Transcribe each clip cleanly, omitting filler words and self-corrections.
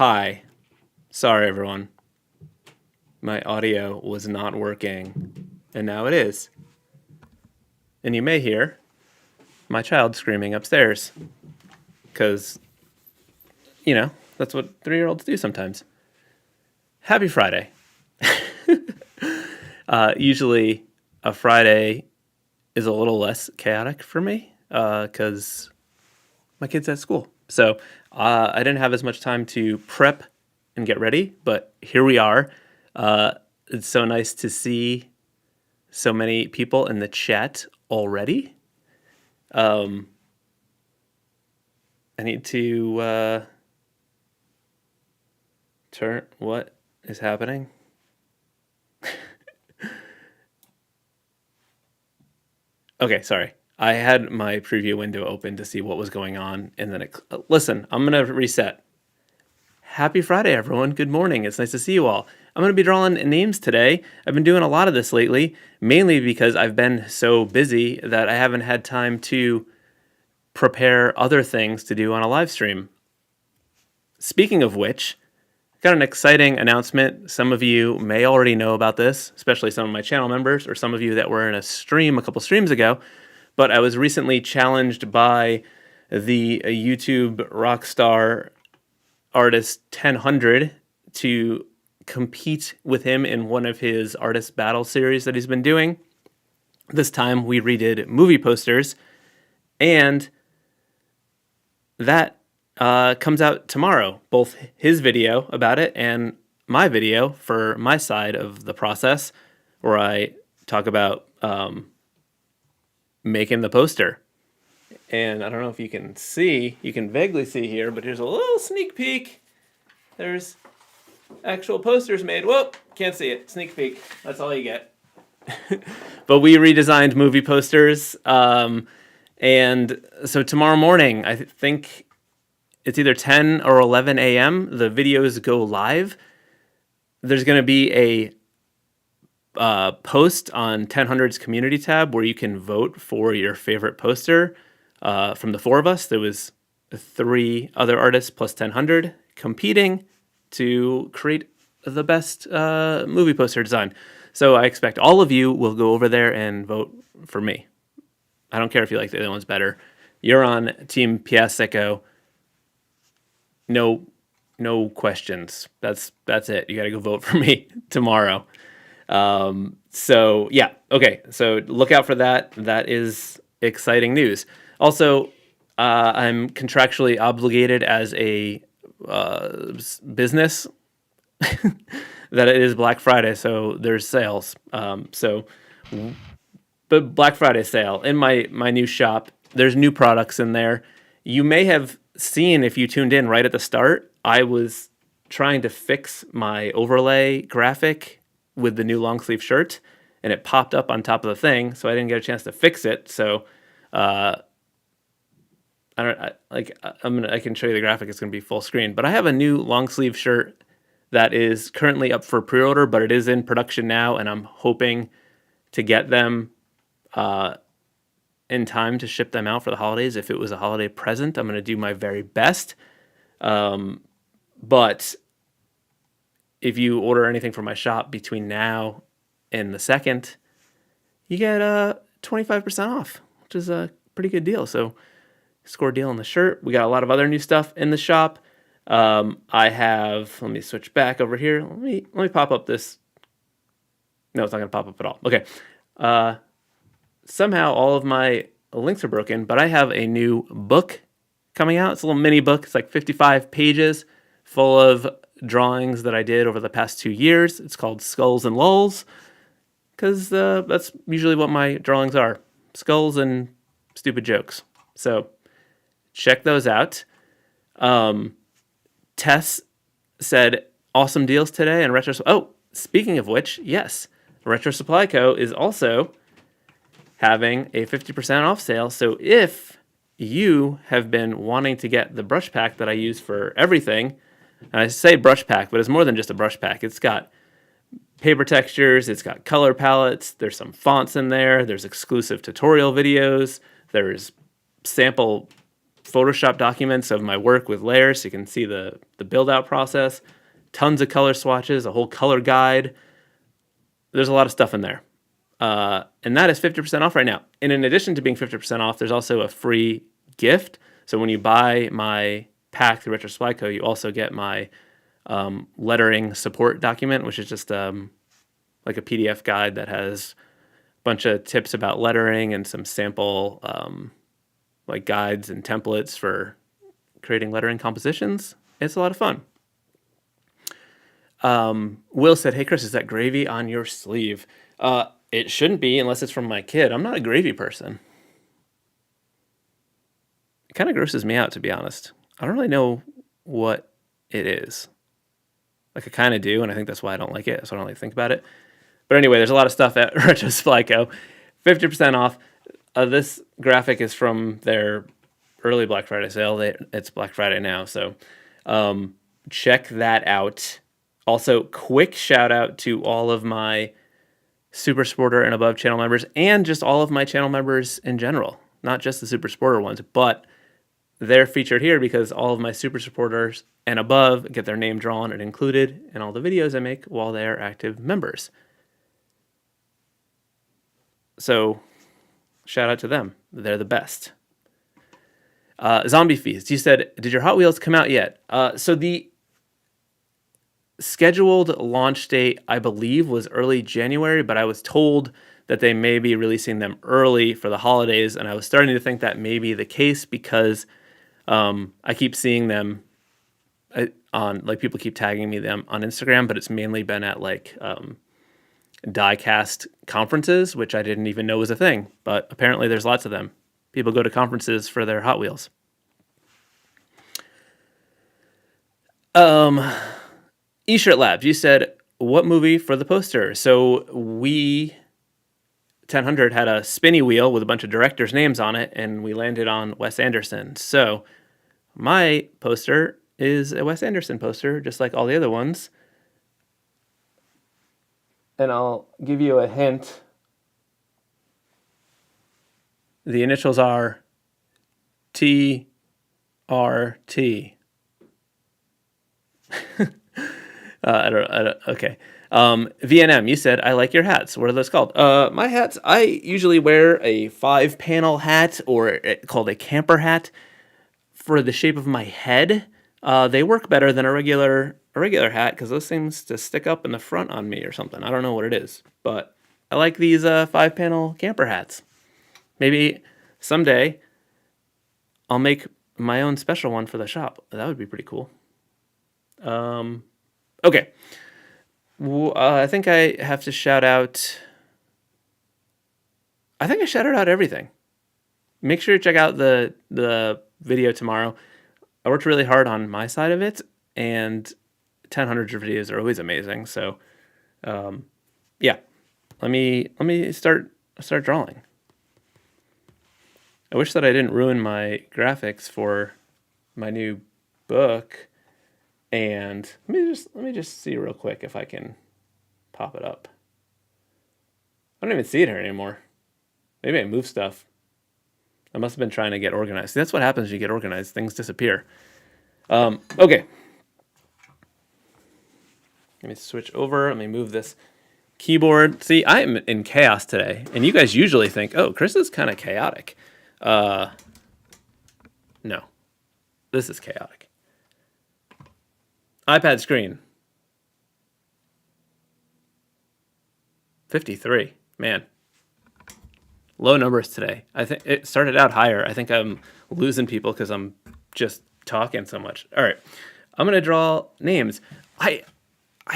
Hi. Sorry, everyone. My audio was not working, and now it is. And you may hear my child screaming upstairs, because, that's what 3-year-olds do sometimes. Happy Friday. Usually a Friday is a little less chaotic for me, because my kid's at school. So I didn't have as much time to prep and get ready, but here we are. It's so nice to see so many people in the chat already. I need to turn. What is happening? Okay, sorry. I had my preview window open to see what was going on, and then listen, I'm going to reset. Happy Friday, everyone. Good morning. It's nice to see you all. I'm going to be drawing names today. I've been doing a lot of this lately, mainly because I've been so busy that I haven't had time to prepare other things to do on a live stream. Speaking of which, I got an exciting announcement. Some of you may already know about this, especially some of my channel members or some of you that were in a stream a couple streams ago. But I was recently challenged by the YouTube rockstar artist 1000 to compete with him in one of his artist battle series that he's been doing. This time we redid movie posters, and that comes out tomorrow. Both his video about it and my video for my side of the process, where I talk about making the poster. And I don't know if you can see, you can vaguely see here, but here's a little sneak peek. There's actual posters made. Whoop, can't see it. Sneak peek. That's all you get. But we redesigned movie posters. And so tomorrow morning, I think it's either 10 or 11 a.m., the videos go live. There's going to be a post on 1000's community tab where you can vote for your favorite poster. From the four of us, there was 3 other artists plus 1000 competing to create the best movie poster design. So I expect all of you will go over there and vote for me. I don't care if you like the other ones better. You're on Team Piascik. No questions. That's it. You got to go vote for me tomorrow. So yeah, okay. So look out for that. That is exciting news. Also, I'm contractually obligated as a business that it is Black Friday, so there's sales. But Black Friday sale in my new shop. There's new products in there. You may have seen, if you tuned in right at the start, I was trying to fix my overlay graphic with the new long sleeve shirt, and it popped up on top of the thing, so I didn't get a chance to fix it. So I can show you the graphic. It's going to be full screen, but I have a new long sleeve shirt that is currently up for pre-order, but it is in production now, and I'm hoping to get them in time to ship them out for the holidays. If it was a holiday present, I'm going to do my very best. But if you order anything from my shop between now and the 2nd, you get 25% off, which is a pretty good deal. So score a deal on the shirt. We got a lot of other new stuff in the shop. Let me switch back over here. Let me pop up this. No, it's not going to pop up at all. Okay. Somehow all of my links are broken, but I have a new book coming out. It's a little mini book. It's like 55 pages full of drawings that I did over the past 2 years. It's called Skulls and Lulls, because that's usually what my drawings are. Skulls and stupid jokes. So check those out. Tess said, awesome deals today. And speaking of which, yes, Retro Supply Co. is also having a 50% off sale. So if you have been wanting to get the brush pack that I use for everything, and I say brush pack, but it's more than just a brush pack. It's got paper textures, it's got color palettes, there's some fonts in there, there's exclusive tutorial videos, there's sample Photoshop documents of my work with layers so you can see the build out process, tons of color swatches, a whole color guide. There's a lot of stuff in there. And that is 50% off right now. And in addition to being 50% off, there's also a free gift. So when you buy my pack through Retro Supply Co., you also get my lettering support document, which is just like a PDF guide that has a bunch of tips about lettering and some sample like guides and templates for creating lettering compositions. It's a lot of fun. Will said, "Hey Chris, is that gravy on your sleeve?" It shouldn't be unless it's from my kid. I'm not a gravy person. It kind of grosses me out, to be honest. I don't really know what it is. Like, I kind of do, and I think that's why I don't like it, so I don't really think about it. But anyway, there's a lot of stuff at Retro Supply Co. 50% off. This graphic is from their early Black Friday sale. It's Black Friday now, so check that out. Also, quick shout out to all of my Super Sporter and above channel members, and just all of my channel members in general, not just the Super Sporter ones, but they're featured here because all of my Super Supporters and above get their name drawn and included in all the videos I make while they're active members. So shout out to them. They're the best. Zombie Feast, you said, did your Hot Wheels come out yet? So the scheduled launch date, I believe, was early January, but I was told that they may be releasing them early for the holidays, and I was starting to think that may be the case because I keep seeing them on, like, people keep tagging me them on Instagram, but it's mainly been at like die-cast conferences, which I didn't even know was a thing, but apparently there's lots of them. People go to conferences for their Hot Wheels. E-Shirt Labs, you said, what movie for the poster? So we, 1000, had a spinny wheel with a bunch of directors' names on it, and we landed on Wes Anderson. So my poster is a Wes Anderson poster, just like all the other ones. And I'll give you a hint. The initials are TRT. Okay. VNM, you said, I like your hats. What are those called? My hats, I usually wear a 5-panel hat, or called a camper hat, for the shape of my head. They work better than a regular hat because those seems to stick up in the front on me or something. I don't know what it is, but I like these 5-panel camper hats. Maybe someday I'll make my own special one for the shop. That would be pretty cool. Okay. I think I have to shout out. I think I shouted out everything. Make sure to check out the video tomorrow. I worked really hard on my side of it, and 1000 videos are always amazing. So, yeah, let me start drawing. I wish that I didn't ruin my graphics for my new book. And let me just see real quick if I can pop it up. I don't even see it here anymore. Maybe I moved stuff. I must have been trying to get organized. See, that's what happens when you get organized. Things disappear. Okay. Let me switch over. Let me move this keyboard. See, I am in chaos today. And you guys usually think, oh, Chris is kind of chaotic. No. This is chaotic. iPad screen. 53. Man. Low numbers today. I think it started out higher. I think I'm losing people because I'm just talking so much. All right. I'm going to draw names. I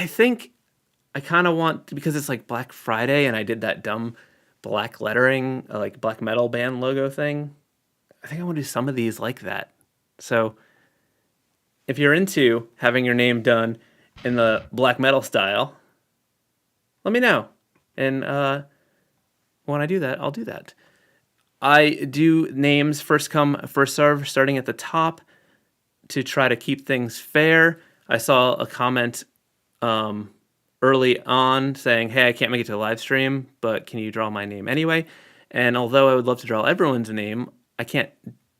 think I kind of want, because it's like Black Friday and I did that dumb black lettering, like black metal band logo thing. I think I want to do some of these like that. So if you're into having your name done in the black metal style, let me know. And when I do that, I'll do that. I do names first come, first serve, starting at the top to try to keep things fair. I saw a comment early on saying, hey, I can't make it to the live stream, but can you draw my name anyway? And although I would love to draw everyone's name, I can't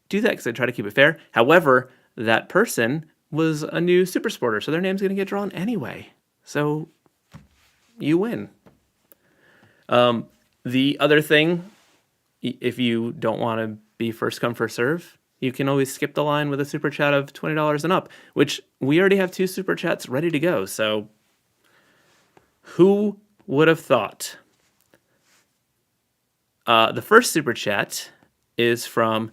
do that because I try to keep it fair. However, that person was a new super supporter, so their name's going to get drawn anyway. So you win. The other thing, if you don't want to be first come, first serve, you can always skip the line with a super chat of $20 and up, which we already have 2 super chats ready to go. So who would have thought? The first super chat is from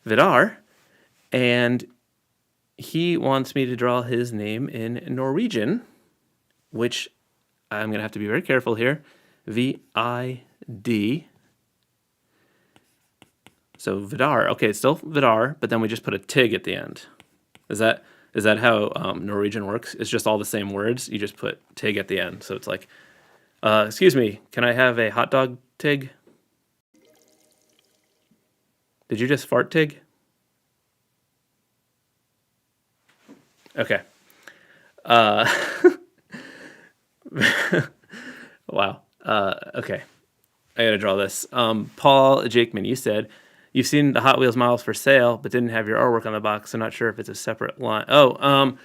Vidar, and he wants me to draw his name in Norwegian, which I'm going to have to be very careful here. V-I-D. So Vidar. Okay, it's still Vidar, but then we just put a tig at the end. Is that how Norwegian works? It's just all the same words. You just put tig at the end. So it's like, excuse me, can I have a hot dog, tig? Did you just fart, tig? Okay. Wow. Okay. I gotta draw this. Paul Jakeman, you said you've seen the Hot Wheels models for sale, but didn't have your artwork on the box. So not sure if it's a separate line. Oh,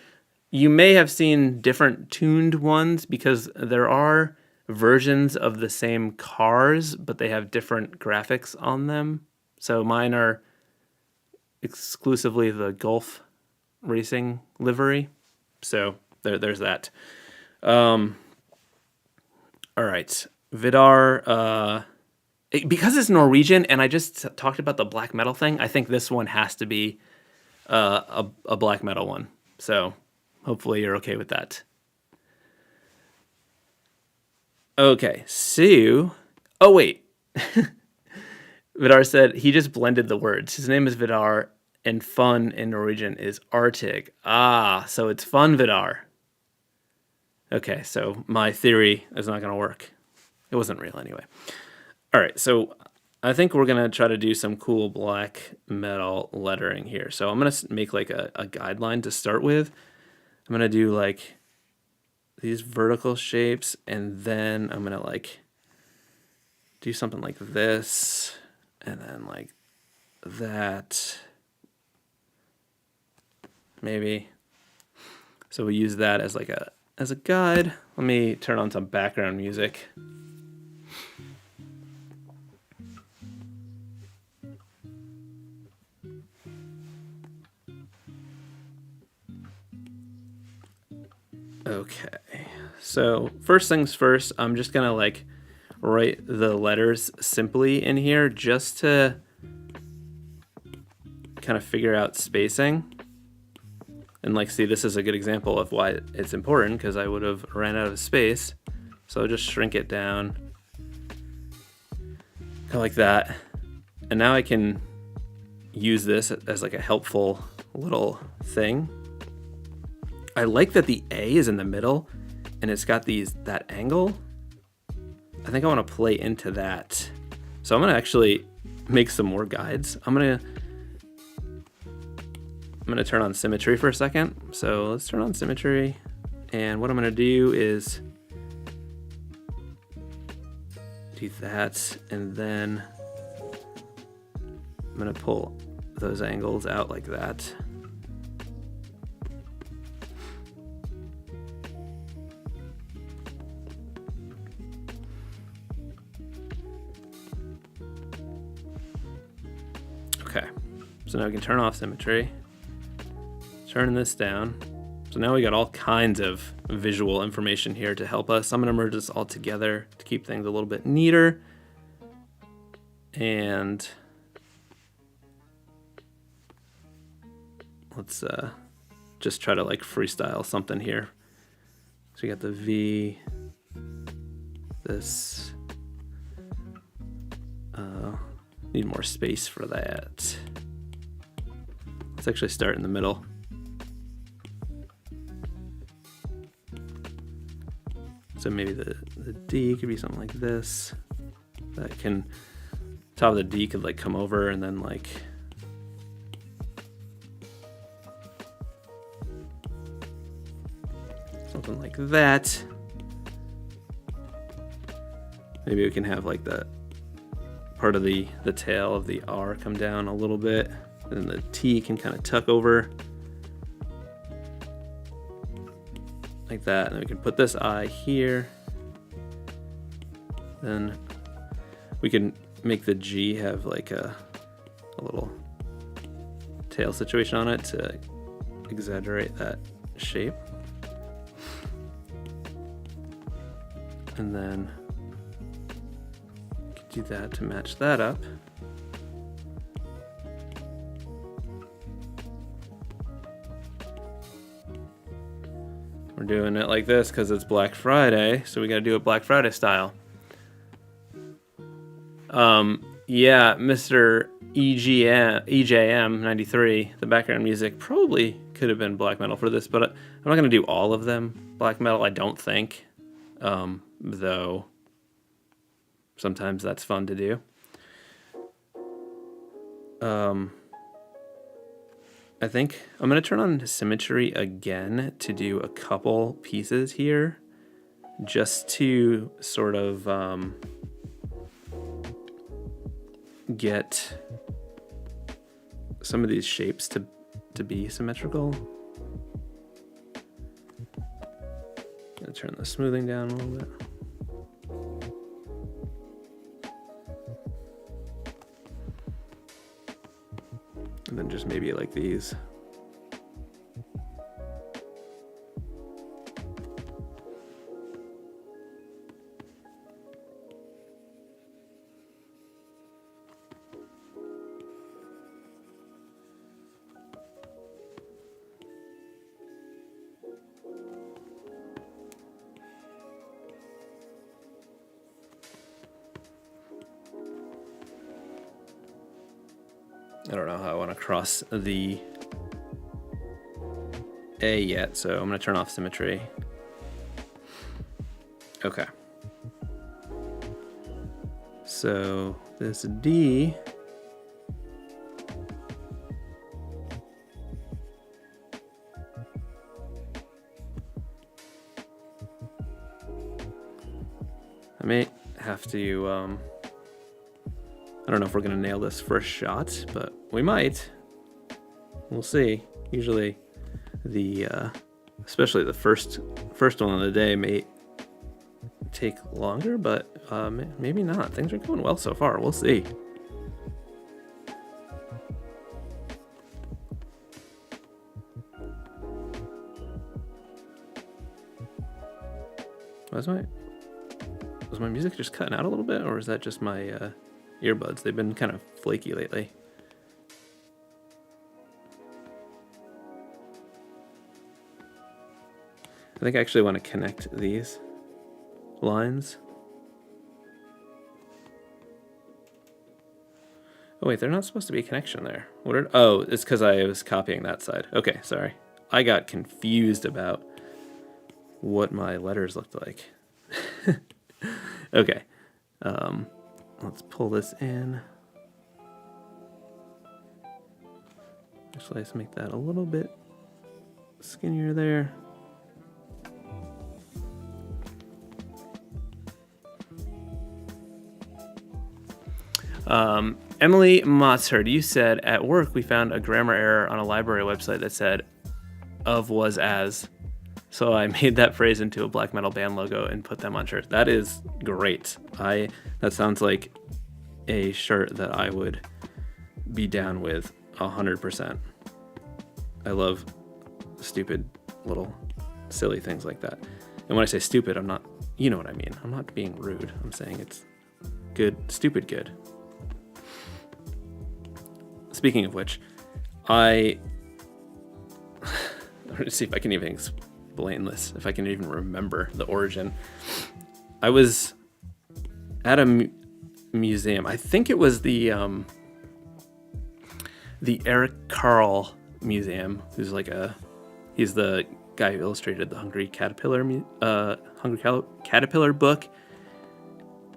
you may have seen different tuned ones because there are versions of the same cars, but they have different graphics on them. So mine are exclusively the Gulf racing livery. So there's that. All right. Vidar, because it's Norwegian and I just talked about the black metal thing, I think this one has to be a black metal one. So hopefully you're okay with that. Okay, so... Oh, wait. Vidar said he just blended the words. His name is Vidar, and fun in Norwegian is Artig. Ah, so it's fun Vidar. Okay, so my theory is not going to work. It wasn't real anyway. All right, so I think we're going to try to do some cool black metal lettering here. So I'm going to make like a guideline to start with. I'm going to do like these vertical shapes, and then I'm going to like do something like this, and then like that, maybe. So we use that as like as a guide. Let me turn on some background music. Okay, so first things first, I'm just gonna like write the letters simply in here just to kind of figure out spacing. And like, see, this is a good example of why it's important, because I would have ran out of space. So I'll just shrink it down, kind of like that. And now I can use this as like a helpful little thing. I like that the A is in the middle and it's got that angle. I think I want to play into that. So I'm going to actually make some more guides. I'm going to turn on symmetry for a second. So let's turn on symmetry. And what I'm going to do is do that. And then I'm going to pull those angles out like that. Okay, so now we can turn off symmetry, turn this down. So now we got all kinds of visual information here to help us. I'm gonna merge this all together to keep things a little bit neater. And let's just try to like freestyle something here. So we got the V, this, need more space for that. Let's actually start in the middle. So maybe the D could be something like this. That can, top of the D could like come over and then like, something like that. Maybe we can have like the part of the tail of the R come down a little bit. And then the T can kind of tuck over like that. And then we can put this eye here. Then we can make the G have like a little tail situation on it to exaggerate that shape. And then do that to match that up. We're doing it like this because it's Black Friday, so we got to do it Black Friday style. Yeah, Mr. EJM 93, the background music probably could have been black metal for this, but I'm not going to do all of them black metal, I don't think. Though sometimes that's fun to do. I think I'm going to turn on symmetry again to do a couple pieces here, just to sort of get some of these shapes to be symmetrical. I'm going to turn the smoothing down a little bit. And then just maybe like these. I don't know how I want to cross the A yet, so I'm going to turn off symmetry. Okay. So this D I may have to I don't know if we're going to nail this first shot, but we might. We'll see. Usually especially the first one of the day may take longer, but maybe not. Things are going well so far. We'll see. Was my music just cutting out a little bit, or is that just my earbuds? They've been kind of flaky lately. I think I actually want to connect these lines. Oh wait, they're not supposed to be a connection there. Oh, it's because I was copying that side. Okay, sorry. I got confused about what my letters looked like. Okay. Let's pull this in. Actually, let's make that a little bit skinnier there. Emily Motzherd, you said at work we found a grammar error on a library website that said "of was as," so I made that phrase into a black metal band logo and put them on shirts. That is great. That sounds like a shirt that I would be down with 100%. I love stupid little silly things like that. And when I say stupid, I'm not, you know what I mean. I'm not being rude. I'm saying it's good, stupid good. Speaking of which, I'm going to see if I can even explain this, if I can even remember the origin. I was at a museum. I think it was the Eric Carle Museum, he's the guy who illustrated the Hungry Caterpillar book.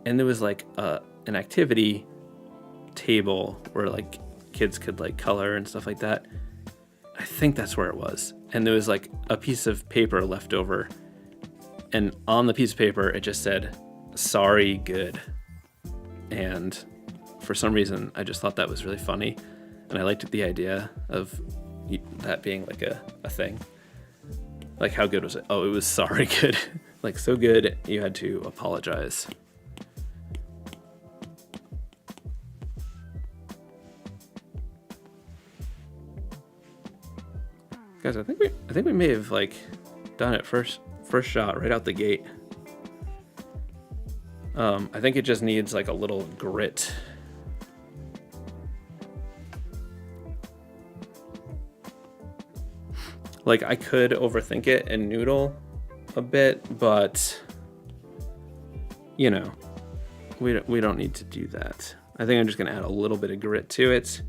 And there was like an activity table where like kids could like color and stuff like that. I think that's where it was. And there was like a piece of paper left over, and on the piece of paper it just said "sorry, good." And for some reason I just thought that was really funny. And I liked the idea of that being like a thing. Like, how good was it? Oh, it was sorry good. Like, so good you had to apologize. Guys, I think we may have like done it first shot right out the gate. I think it just needs like a little grit. Like, I could overthink it and noodle a bit, but you know, we don't need to do that. I think I'm just gonna add a little bit of grit to it.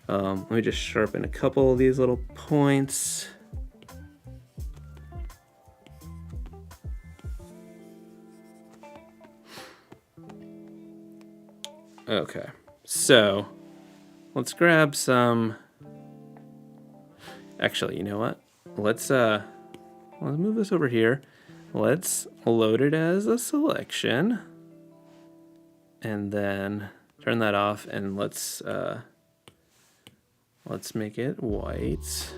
Let me just sharpen a couple of these little points. Okay, so let's grab some. Actually, you know what? Let's move this over here. Let's load it as a selection, and then turn that off, and let's make it white.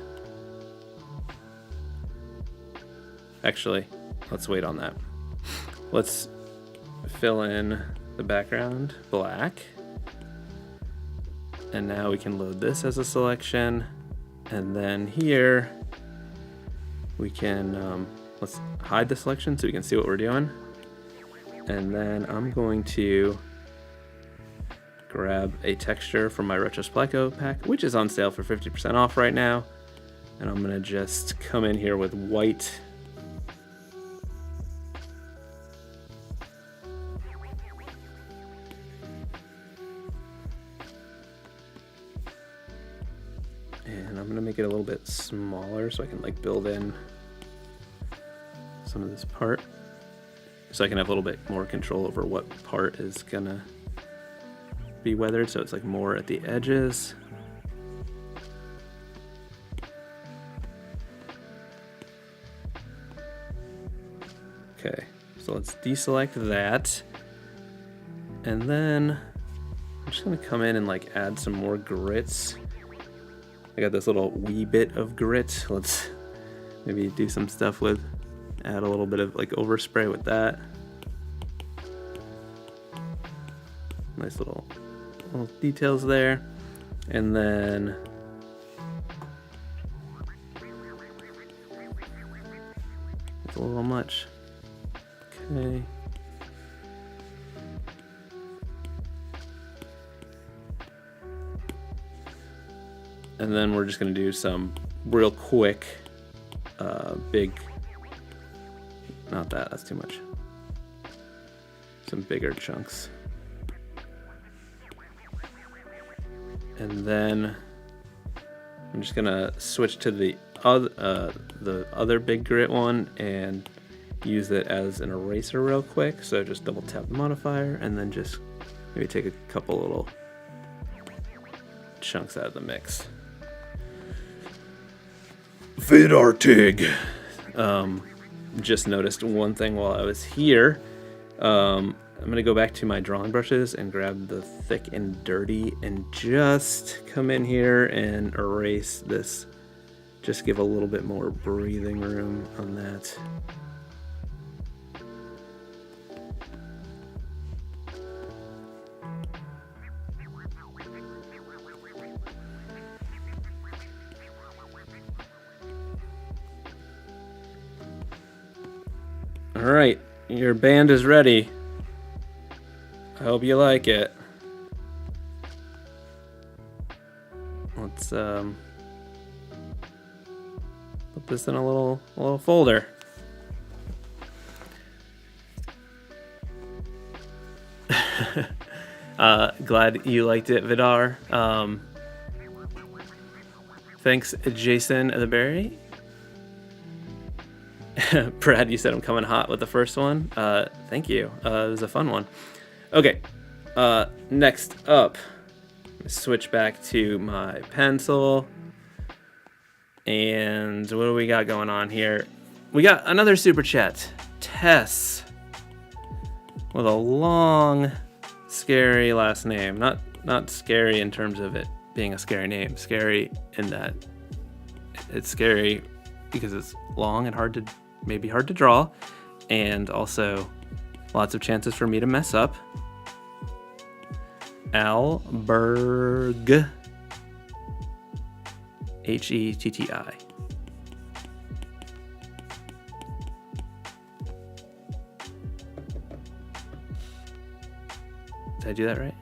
Actually, let's wait on that. Let's fill in the background black. And now we can load this as a selection. And then here we can, let's hide the selection so we can see what we're doing. And then I'm going to grab a texture from my Retrospleco pack, which is on sale for 50% off right now. And I'm gonna just come in here with white. And I'm gonna make it a little bit smaller so I can like build in some of this part. So I can have a little bit more control over what part is gonna be weathered, so it's like more at the edges. Okay, so let's deselect that. And then I'm just gonna come in and like add some more grits. I got this little wee bit of grit. Let's maybe do some stuff with, add a little bit of like overspray with that. Nice little details there. And then it's a little much. Okay. And then we're just gonna do some real quick, big, not that, that's too much. Some bigger chunks. And then I'm just gonna switch to the other big grit one and use it as an eraser real quick. So just double tap the modifier and then just maybe take a couple little chunks out of the mix. Vidartig. Just noticed one thing while I was here. I'm gonna go back to my drawing brushes and grab the thick and dirty and just come in here and erase this. Just give a little bit more breathing room on that. All right, your band is ready. I hope you like it. Let's put this in a little folder. Glad you liked it, Vidar. Thanks, Jason the Berry. Brad, you said I'm coming hot with the first one. Thank you. It was a fun one. Okay, next up, switch back to my pencil. And what do we got going on here? We got another super chat. Tess, with a long, scary last name. Not scary in terms of it being a scary name. Scary in that it's scary because it's long and maybe hard to draw, and also lots of chances for me to mess up. Alberg, Hetti. Did I do that right?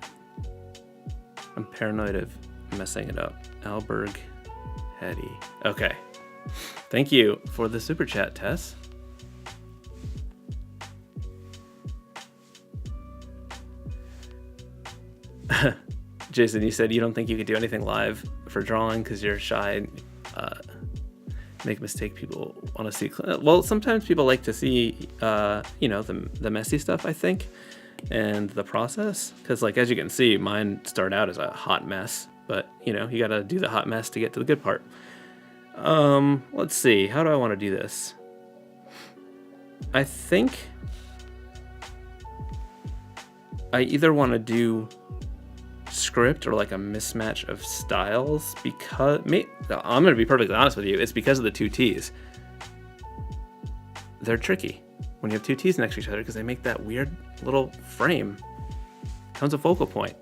I'm paranoid of messing it up. Alberg, Hetti. Okay. Thank you for the super chat, Tess. Jason, you said you don't think you could do anything live for drawing because you're shy. Make mistake people want to see. Well, sometimes people like to see, the messy stuff, I think, and the process. Because, like, as you can see, mine start out as a hot mess, but you got to do the hot mess to get to the good part. Let's see. How do I want to do this? I think I either want to do script or like a mismatch of styles, because I'm going to be perfectly honest with you, it's because of the two T's. They're tricky when you have two T's next to each other because they make that weird little frame. Becomes a focal point.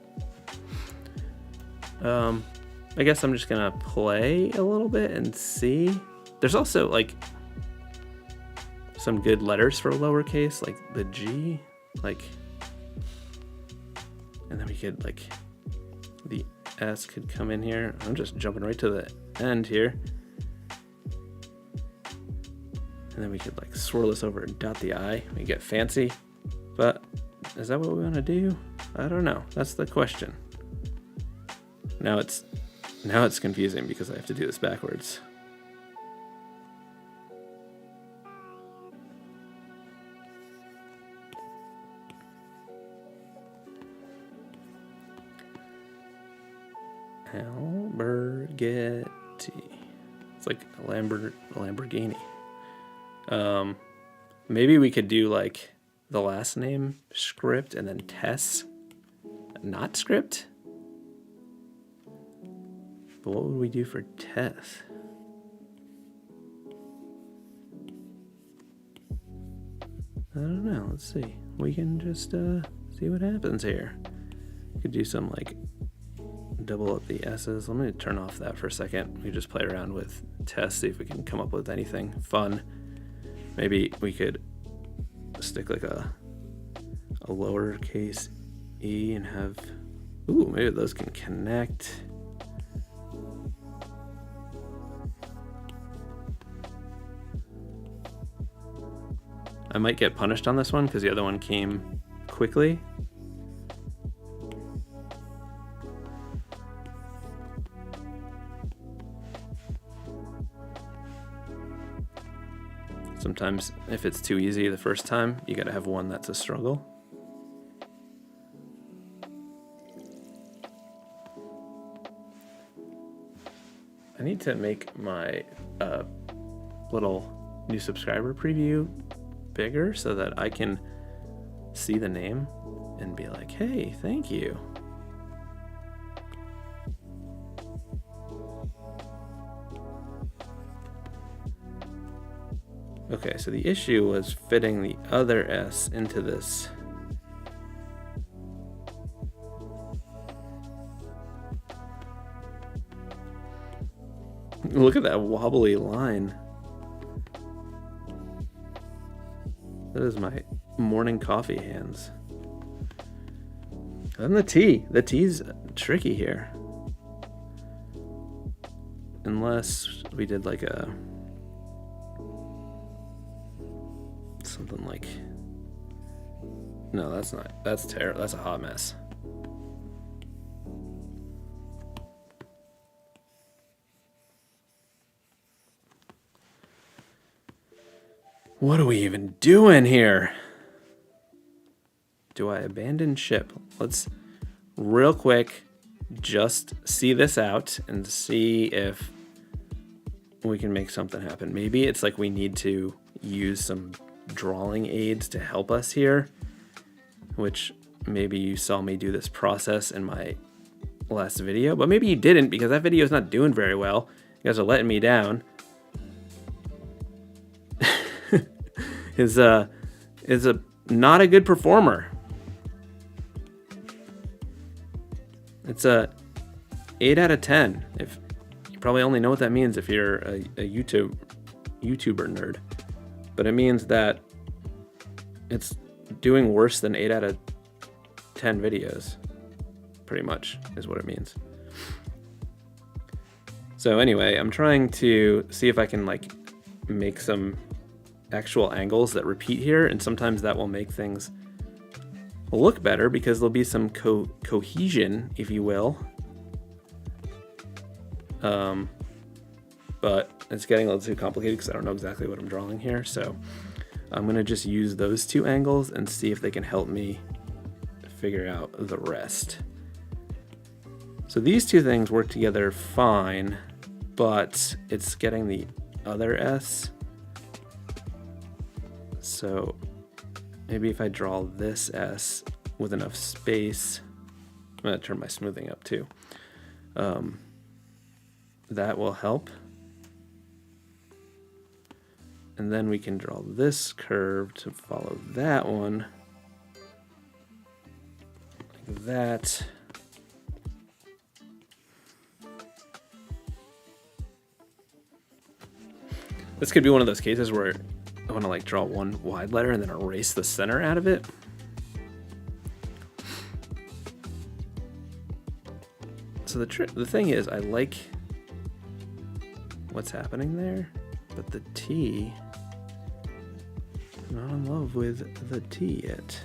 I guess I'm just going to play a little bit and see. There's also like some good letters for lowercase, like the G, like, and then we could like, the S could come in here. I'm just jumping right to the end here. And then we could like swirl this over and dot the I. We get fancy. But is that what we want to do? I don't know. That's the question. Now it's confusing because I have to do this backwards. Albergetti. It's like a Lamborghini. Maybe we could do like the last name script and then Tess not script. But what would we do for Tess? I don't know. Let's see. We can just see what happens here. We could do some like double up the S's. Let me turn off that for a second. We just play around with Tess, see if we can come up with anything fun. Maybe we could stick like a lowercase e and have, maybe those can connect. I might get punished on this one because the other one came quickly. Sometimes if it's too easy the first time, you gotta have one that's a struggle. I need to make my little new subscriber preview bigger so that I can see the name and be like, hey, thank you. Okay, so the issue was fitting the other S into this. Look at that wobbly line. That is my morning coffee hands. And the T. The T's tricky here. Unless we did like something like, no, that's terrible. That's a hot mess. What are we even doing here? Do I abandon ship? Let's real quick just see this out and see if we can make something happen. Maybe it's like we need to use some drawing aids to help us here, which maybe you saw me do this process in my last video, but maybe you didn't because that video is not doing very well. You guys are letting me down. is a not a good performer. It's a 8 out of 10. If you probably only know what that means if you're a YouTuber nerd, but it means that it's doing worse than 8 out of 10 videos. Pretty much is what it means. So anyway, I'm trying to see if I can like make some actual angles that repeat here, and sometimes that will make things look better because there'll be some cohesion, if you will. But it's getting a little too complicated because I don't know exactly what I'm drawing here, so I'm gonna just use those two angles and see if they can help me figure out the rest. So these two things work together fine, but it's getting the other S. So maybe if I draw this S with enough space, I'm gonna turn my smoothing up too. That will help. And then we can draw this curve to follow that one, like that. This could be one of those cases where I want to like draw one wide letter and then erase the center out of it. So the thing is, I like what's happening there, but the T, I'm not in love with the T yet.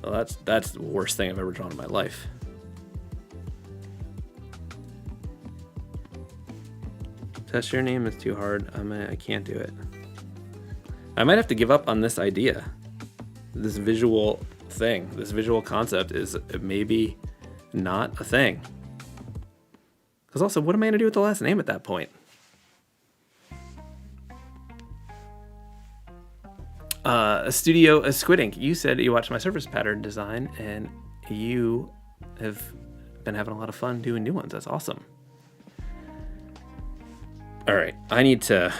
Well, that's the worst thing I've ever drawn in my life. Test your name is too hard. I can't do it. I might have to give up on this idea. This visual thing, this visual concept is maybe not a thing. Because also, what am I going to do with the last name at that point? Squid Ink, you said you watched my surface pattern design and you have been having a lot of fun doing new ones. That's awesome. All right, I need to,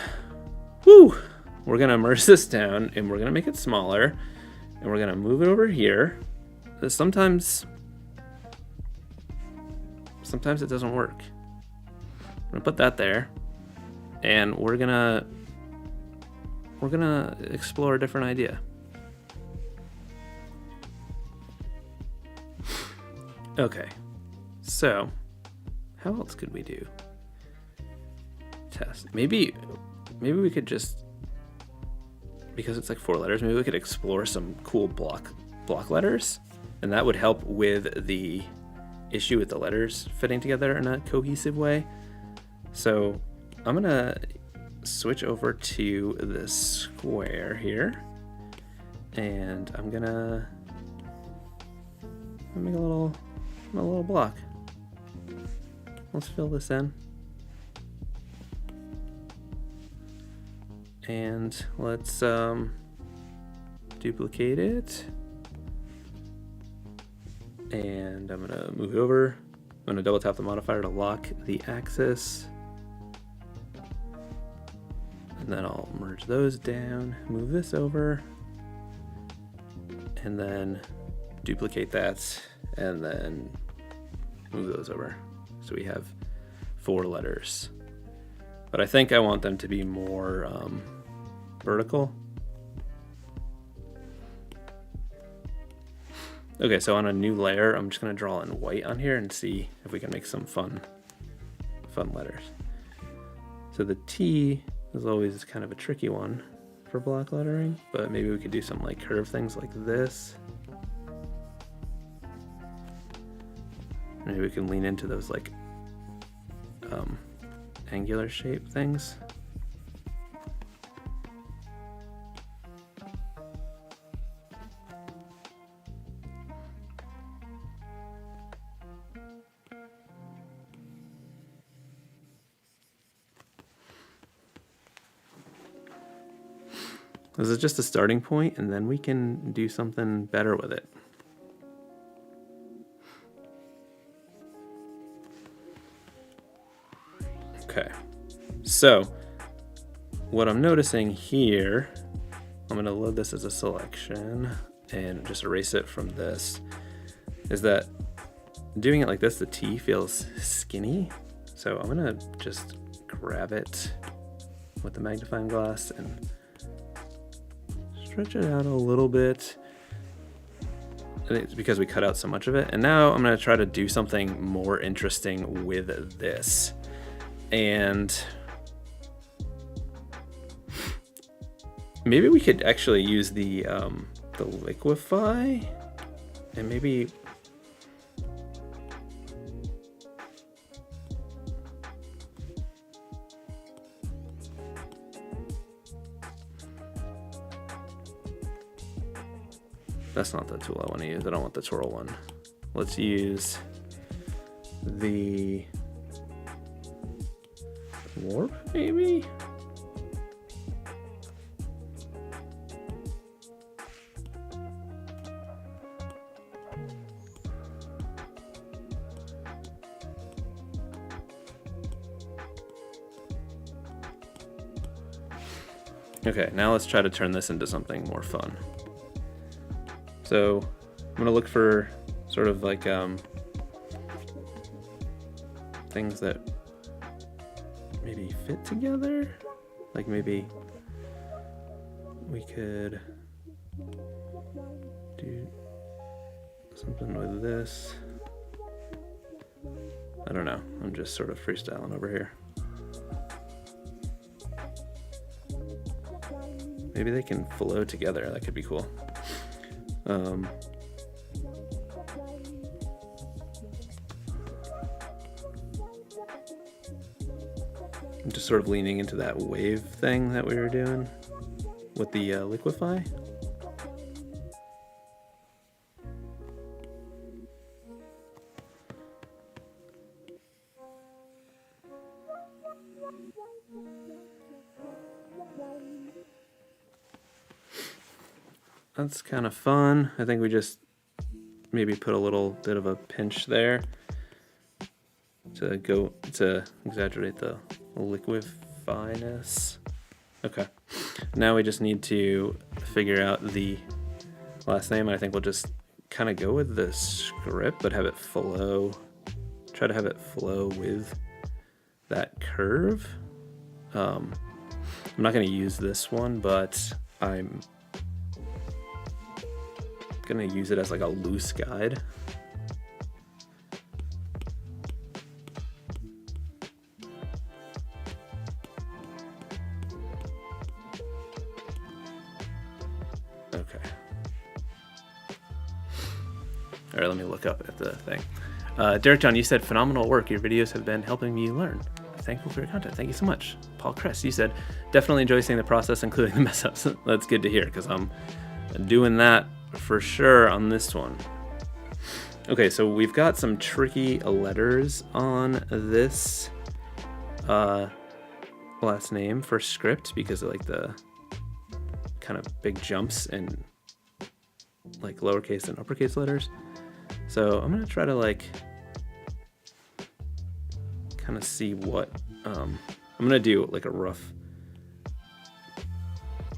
we're gonna merge this down and we're gonna make it smaller and we're gonna move it over here. Sometimes it doesn't work. I'm gonna put that there and we're gonna explore a different idea. Okay, so how else could we do? Test. Maybe we could just, because it's like 4 letters, maybe we could explore some cool block letters, and that would help with the issue with the letters fitting together in a cohesive way. So I'm gonna switch over to this square here, and I'm gonna make a little block. Let's fill this in. And let's duplicate it. And I'm gonna move it over. I'm gonna double tap the modifier to lock the axis. And then I'll merge those down, move this over, and then duplicate that, and then move those over. So we have 4 letters. But I think I want them to be more vertical. Okay, so on a new layer, I'm just gonna draw in white on here and see if we can make some fun letters. So the T is always kind of a tricky one for block lettering, but maybe we could do some like curved things like this. Maybe we can lean into those like angular shape things. This is just a starting point, and then we can do something better with it. Okay, so what I'm noticing here, I'm going to load this as a selection and just erase it from this, is that doing it like this, the T feels skinny. So I'm going to just grab it with the magnifying glass and stretch it out a little bit. I think it's because we cut out so much of it. And now I'm going to try to do something more interesting with this. And maybe we could actually use the liquify, and maybe that's not the tool I want to use. I don't want the twirl one. Let's use the warp, maybe? Okay, now let's try to turn this into something more fun. So I'm gonna look for sort of like things that maybe fit together. Like maybe we could do something with this. I don't know, I'm just sort of freestyling over here. Maybe they can flow together, that could be cool. I'm just sort of leaning into that wave thing that we were doing with the liquify. That's kind of fun. I think we just maybe put a little bit of a pinch there to exaggerate the liquifyness. Okay, now we just need to figure out the last name. I think we'll just kind of go with the script, but have it flow. Try to have it flow with that curve. I'm not going to use this one, but I'm gonna use it as like a loose guide. Okay. All right, let me look up at the thing. Derek John, you said phenomenal work. Your videos have been helping me learn. Thankful for your content. Thank you so much. Paul Kress, you said definitely enjoy seeing the process, including the mess ups. That's good to hear because I'm doing that for sure on this one. Okay, so we've got some tricky letters on this last name for script because of like the kind of big jumps in like lowercase and uppercase letters. So I'm gonna try to like kind of see what I'm gonna do like a rough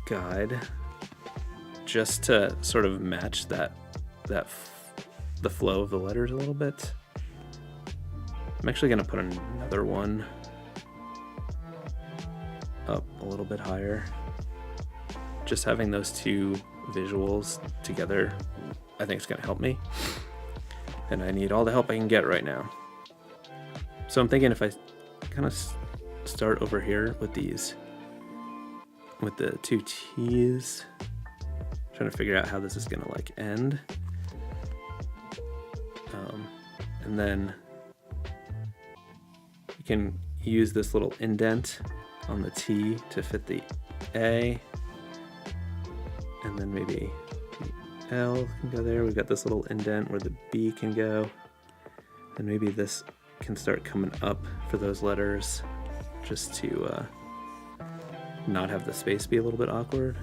guide just to sort of match the flow of the letters a little bit. I'm actually gonna put another one up a little bit higher. Just having those two visuals together, I think it's gonna help me. And I need all the help I can get right now. So I'm thinking if I kind of start over here with these, with the two T's, trying to figure out how this is gonna like end. And then you can use this little indent on the T to fit the A, and then maybe the L can go there. We've got this little indent where the B can go, and maybe this can start coming up for those letters just to not have the space be a little bit awkward.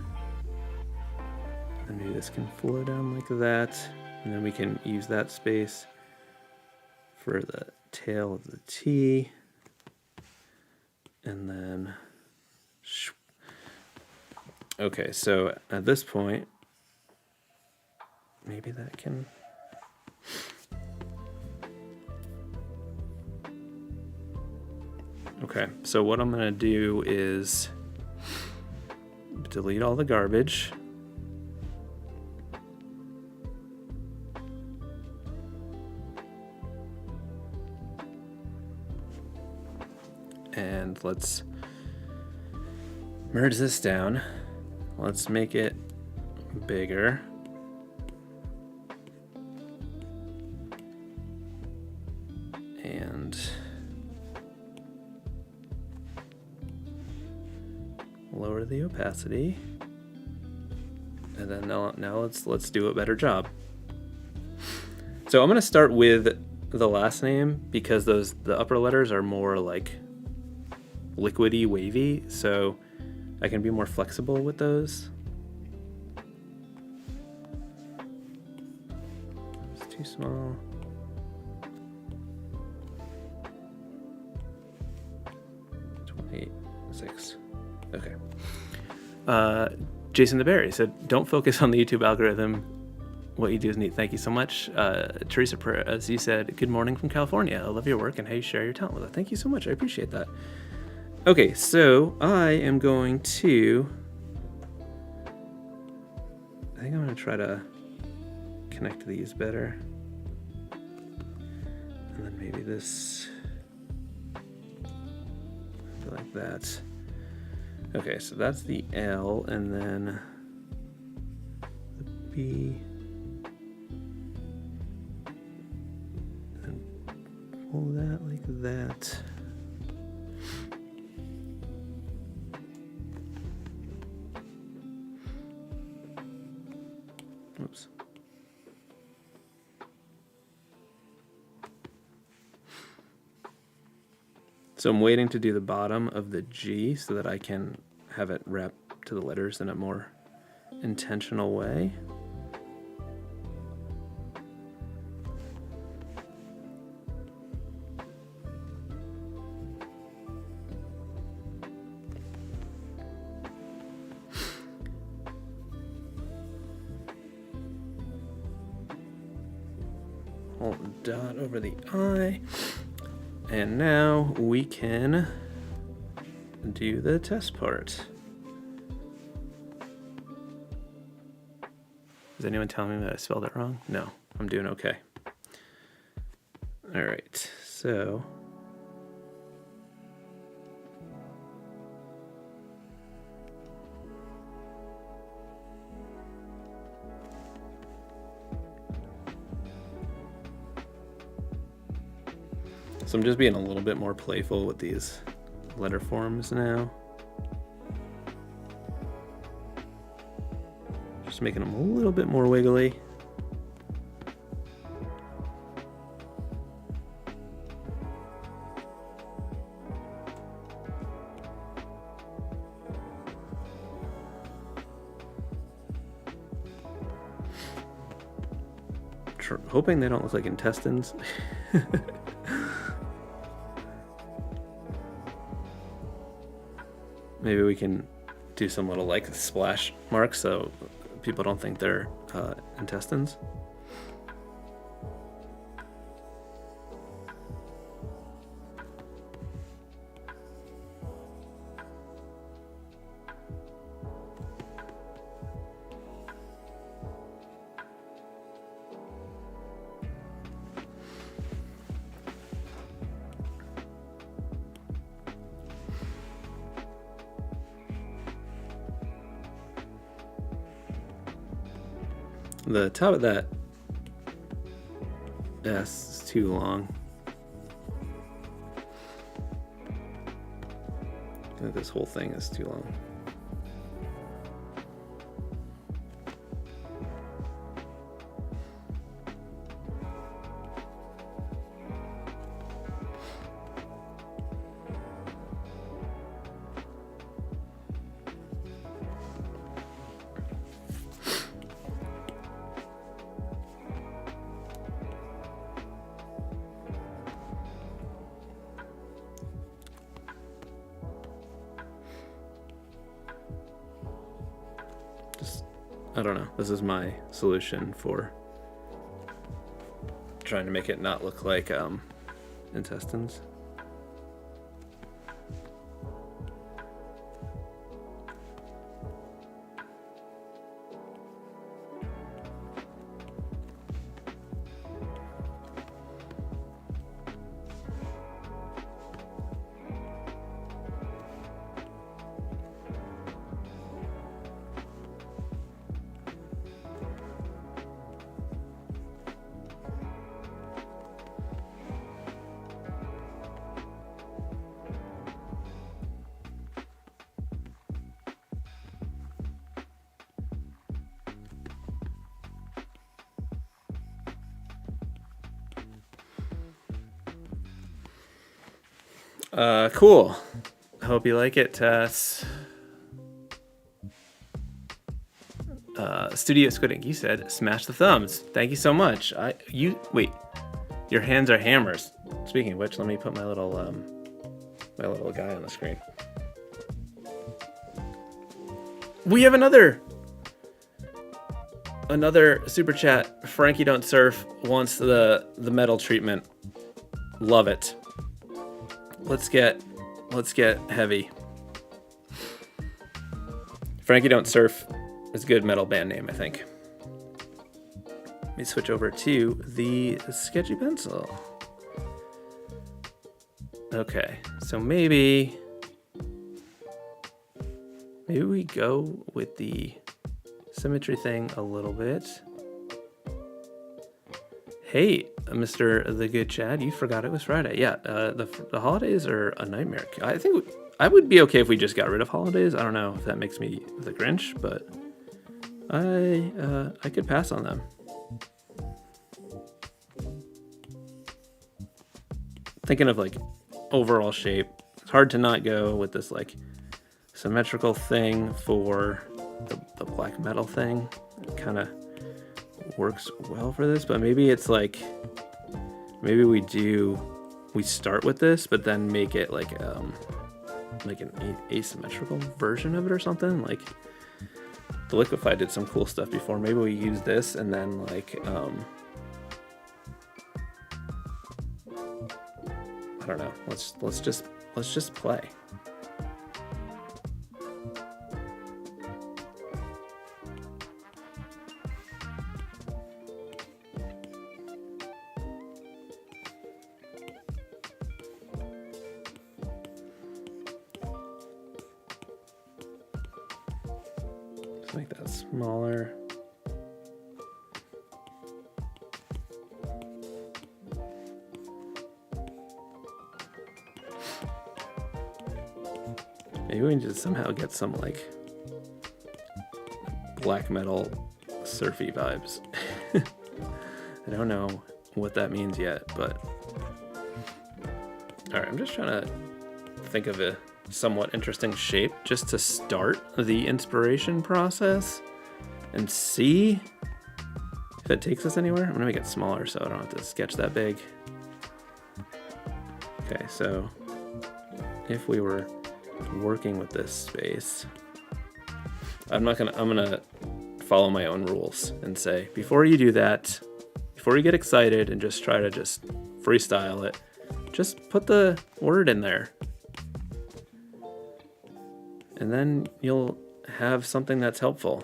And maybe this can flow down like that. And then we can use that space for the tail of the T. And then, okay, so at this point, maybe that can, okay, so what I'm gonna do is delete all the garbage. And let's merge this down. Let's make it bigger. And lower the opacity. And then now let's do a better job. So I'm gonna start with the last name because the upper letters are more like liquidy, wavy, so I can be more flexible with those. It's too small. Six. Okay. Jason the Berry said, "Don't focus on the YouTube algorithm. What you do is neat. Thank you so much." Teresa Perez, you said, "Good morning from California. I love your work and how you share your talent with us." Thank you so much. I appreciate that. Okay, so I am going to, I think I'm going to try to connect these better. And then maybe this, like that. Okay, so that's the L, and then the B. And pull that like that. Oops. So I'm waiting to do the bottom of the G so that I can have it wrap to the letters in a more intentional way. Hold the dot over the I. And now we can do the test part. Is anyone telling me that I spelled it wrong? No, I'm doing okay. All right, so I'm just being a little bit more playful with these letter forms now. Just making them a little bit more wiggly. Hoping they don't look like intestines. Maybe we can do some little like splash marks so people don't think they're intestines. The top of that S is too long. I think this whole thing is too long. I don't know. This is my solution for trying to make it not look like intestines. Cool. I hope you like it, Tess. Studio Squidding, you said smash the thumbs. Thank you so much. Wait. Your hands are hammers. Speaking of which, let me put my little guy on the screen. We have another super chat. Frankie Don't Surf wants the metal treatment. Love it. Let's get heavy. Frankie Don't Surf is a good metal band name, I think. Let me switch over to the sketchy pencil. Okay, so maybe we go with the symmetry thing a little bit. Hey, Mr. The Good Chad, you forgot it was Friday. Yeah, the holidays are a nightmare. I think I would be okay if we just got rid of holidays. I don't know if that makes me the Grinch, but I could pass on them. Thinking of like overall shape, it's hard to not go with this like symmetrical thing for the black metal thing. It kind of works well for this, but maybe it's like we start with this but then make it like an asymmetrical version of it or something. Like the Liquify did some cool stuff before. Maybe we use this and then like I don't know, let's just play. Make that smaller. Maybe we can just somehow get some like black metal surfy vibes. I don't know what that means yet, but all right, I'm just trying to think of a somewhat interesting shape just to start the inspiration process and see if it takes us anywhere. I'm gonna make it smaller so I don't have to sketch that big. Okay, so if we were working with this space, I'm gonna follow my own rules and say, before you do that, before you get excited and just try to just freestyle it, just put the word in there. And then you'll have something that's helpful.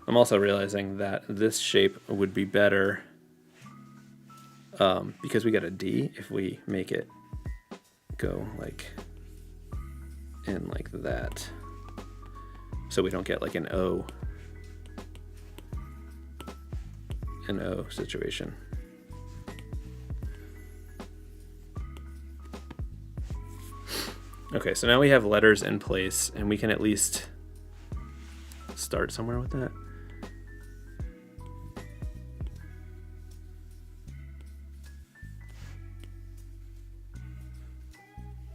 I'm also realizing that this shape would be better because we got a D if we make it go like in like that. So we don't get like an O situation. Okay, so now we have letters in place and we can at least start somewhere with that.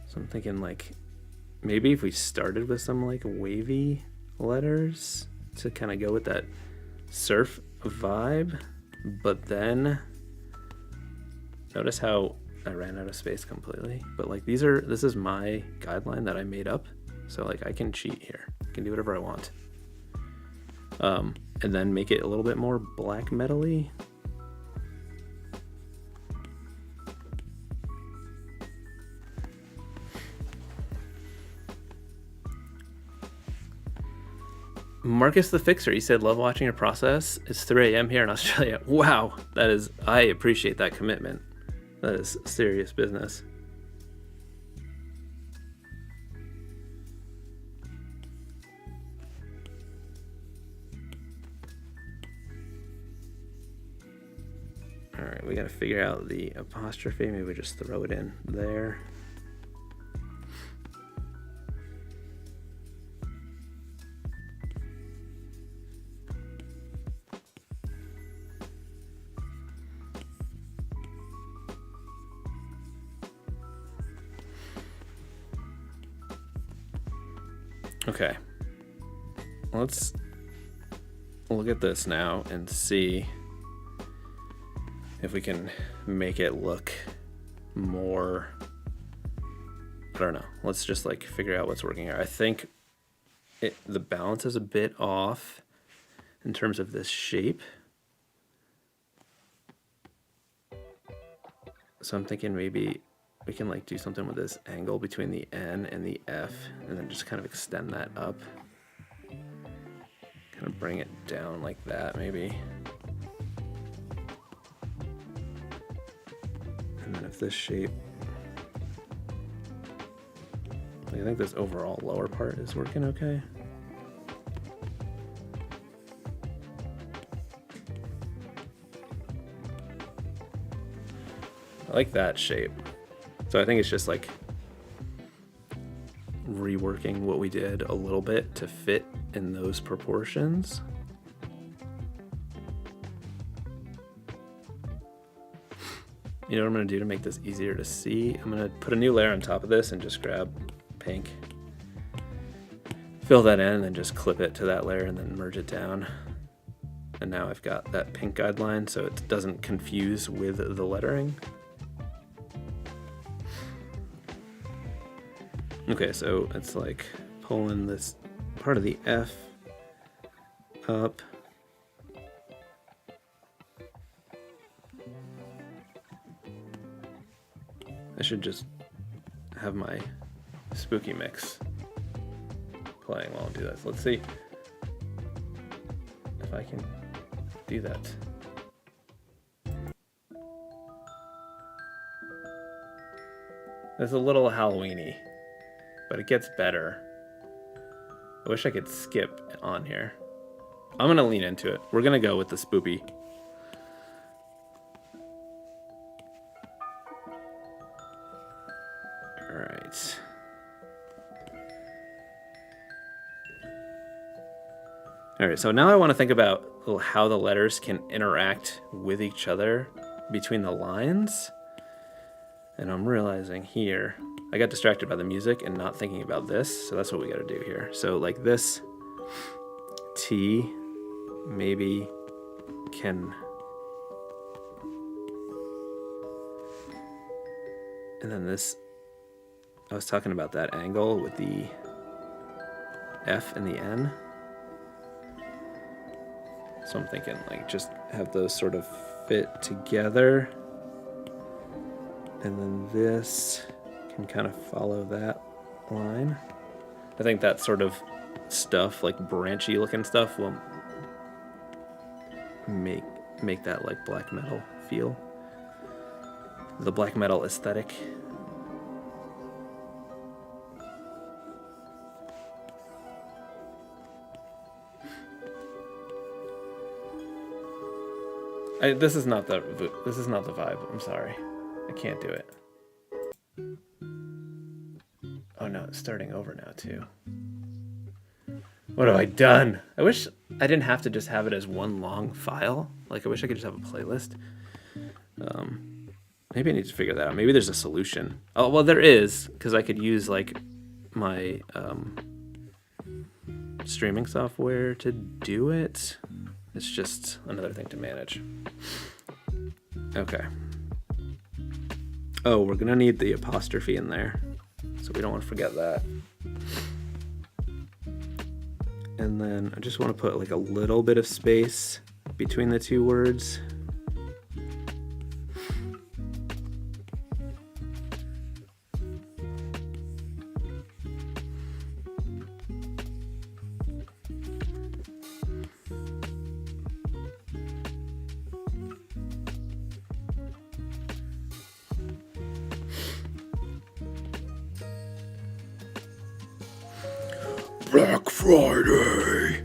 So I'm thinking like maybe if we started with some like wavy letters to kind of go with that surf vibe, but then notice how I ran out of space completely. But like this is my guideline that I made up. So like I can cheat here. I can do whatever I want. And then make it a little bit more black metal-y. Marcus the Fixer, he said, love watching your process. It's 3 a.m. here in Australia. Wow, I appreciate that commitment. That is serious business. All right, we got to figure out the apostrophe. Maybe we just throw it in there. Okay, let's look at this now and see if we can make it look more, I don't know. Let's just like figure out what's working here. I think the balance is a bit off in terms of this shape. So I'm thinking maybe we can like do something with this angle between the N and the F and then just kind of extend that up. Kind of bring it down like that maybe. And then if this shape, I think this overall lower part is working okay. I like that shape. So I think it's just like reworking what we did a little bit to fit in those proportions. You know what I'm going to do to make this easier to see? I'm going to put a new layer on top of this and just grab pink, fill that in, and then just clip it to that layer and then merge it down. And now I've got that pink guideline so it doesn't confuse with the lettering. Okay, so it's like pulling this part of the F up. I should just have my spooky mix playing while I do this. Let's see if I can do that. It's a little Halloween-y, but it gets better. I wish I could skip on here. I'm gonna lean into it. We're gonna go with the spoopy. All right. All right, so now I want to think about how the letters can interact with each other between the lines. And I'm realizing here, I got distracted by the music and not thinking about this, so that's what we got to do here. So like this T maybe can, and then this, I was talking about that angle with the F and the N. So I'm thinking like just have those sort of fit together. And then this can kind of follow that line. I think that sort of stuff, like branchy looking stuff, will make that like black metal feel. The black metal aesthetic. This is not the vibe. I'm sorry, I can't do it. Oh no, it's starting over now too. What have I done? I wish I didn't have to just have it as one long file. Like I wish I could just have a playlist. Maybe I need to figure that out. Maybe there's a solution. Oh well, there is, because I could use like my streaming software to do it. It's just another thing to manage. Okay. Oh, we're gonna need the apostrophe in there, so we don't want to forget that. And then I just want to put like a little bit of space between the two words. Black Friday.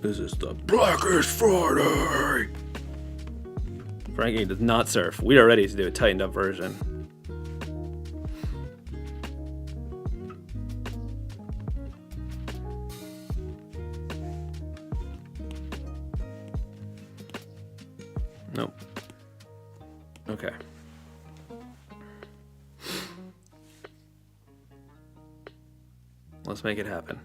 This is the Blackest Friday. Frankie does not surf. We are ready to do a tightened up version. Nope. Okay. Let's make it happen.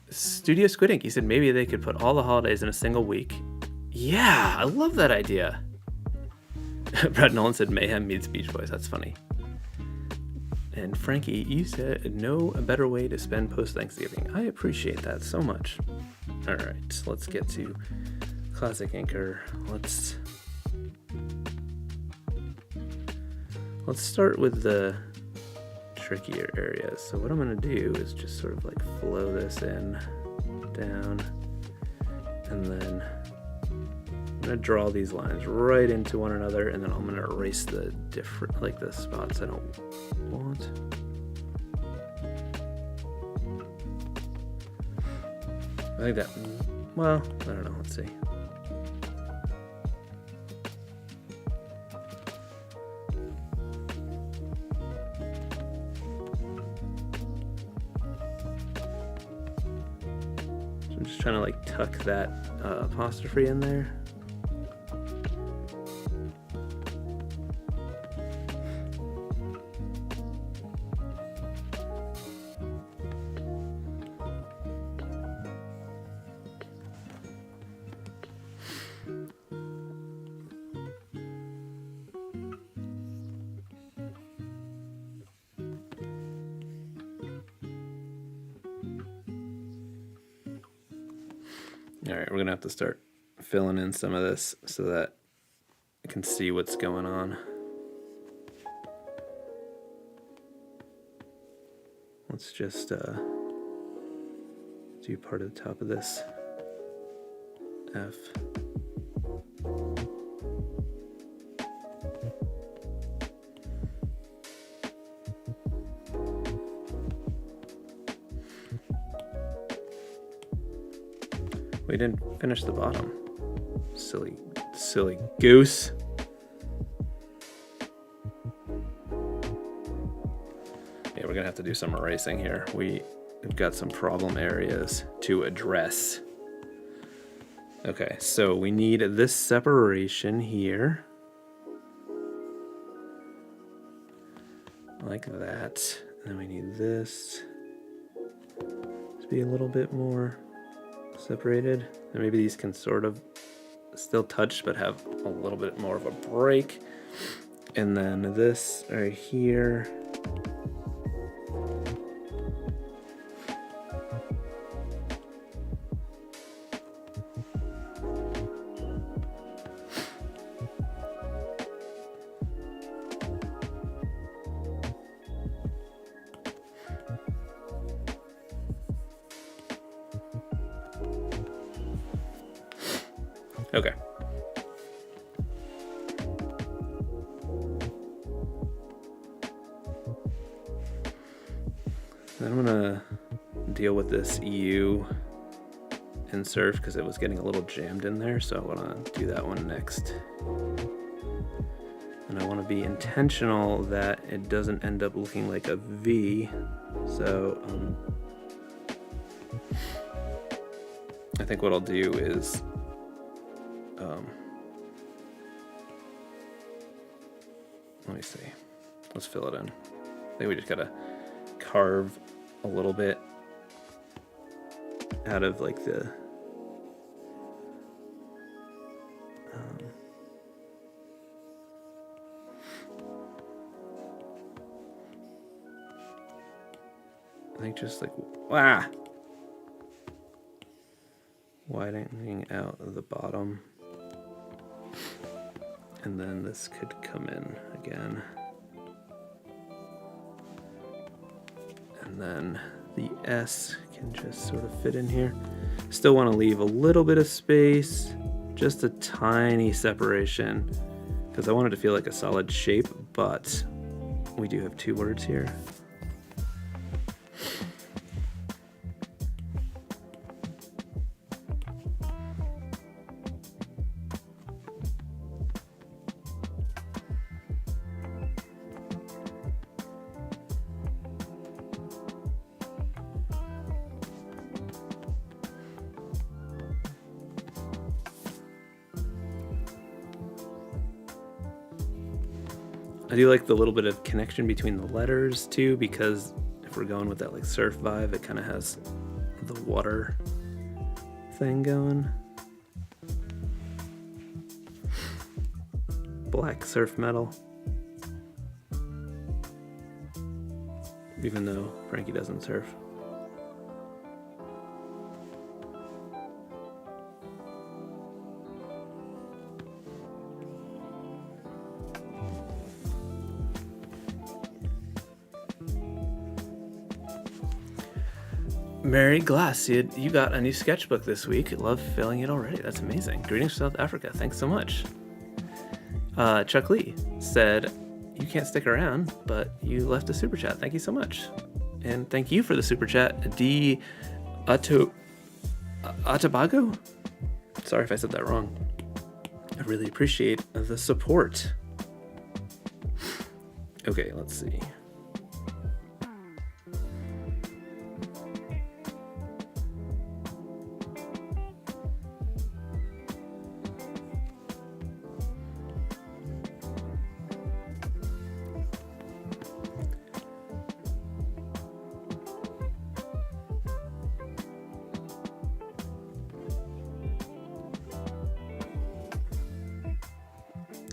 Studio Squid Ink, he said maybe they could put all the holidays in a single week. Yeah, I love that idea. Brad Nolan said Mayhem meets Beach Boys. That's funny. And Frankie, you said no better way to spend post-Thanksgiving. I appreciate that so much. All right, let's get to Classic Inker. Let's start with the trickier areas. So what I'm going to do is just sort of like flow this in, down, and then I'm going to draw these lines right into one another, and then I'm going to erase the different, like the spots I don't want. I think that, well, I don't know, let's see. I'm just trying to like tuck that apostrophe in there. All right, we're gonna have to start filling in some of this so that I can see what's going on. Let's just do part of the top of this F. We didn't finish the bottom. Silly goose. Yeah, we're gonna have to do some erasing here. We've got some problem areas to address. Okay, so we need this separation here. Like that. And then we need this to be a little bit more separated, and maybe these can sort of still touch but have a little bit more of a break. And then this right here, okay. Then I'm gonna deal with this EU in surf because it was getting a little jammed in there, so I want to do that one next. And I want to be intentional that it doesn't end up looking like a V. So I think what I'll do is let me see. Let's fill it in. I think we just gotta carve a little bit out of like the think just like, widening out the bottom. And then this could come in again. And then the S can just sort of fit in here. Still want to leave a little bit of space, just a tiny separation, because I want it to feel like a solid shape, but we do have 2 words here. I do like the little bit of connection between the letters too, because if we're going with that like surf vibe, it kind of has the water thing going. Black surf metal. Even though Frankie doesn't surf. Mary Glass, you got a new sketchbook this week. Love filling it already. That's amazing. Greetings from South Africa. Thanks so much. Chuck Lee said, you can't stick around, but you left a super chat. Thank you so much. And thank you for the super chat. D. Atabago? Sorry if I said that wrong. I really appreciate the support. Okay, let's see.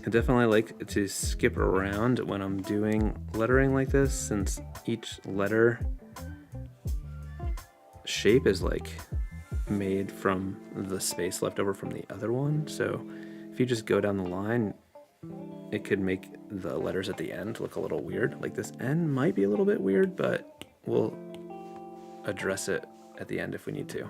I definitely like to skip around when I'm doing lettering like this, since each letter shape is like made from the space left over from the other one. So if you just go down the line, it could make the letters at the end look a little weird. Like this N might be a little bit weird, but we'll address it at the end if we need to.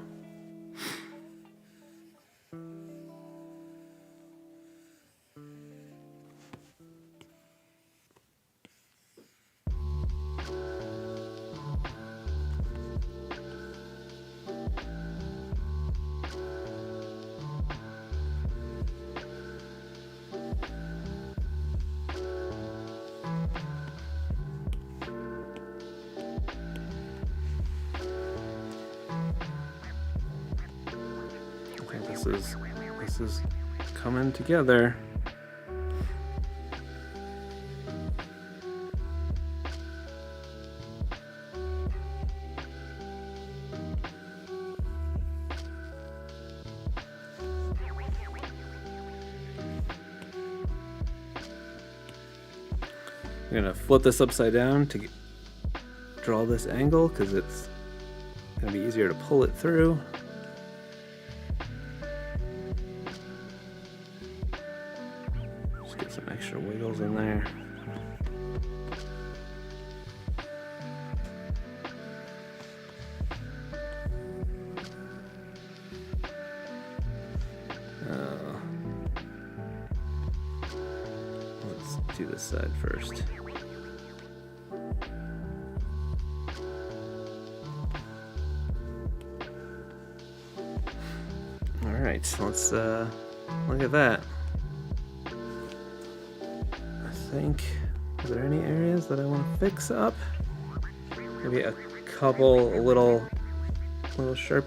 This is coming together. I'm gonna flip this upside down to draw this angle because it's gonna be easier to pull it through. Some extra wiggles in there. Let's do this side first. All right, let's look at that. Is there any areas that I want to fix up? Maybe a couple little sharp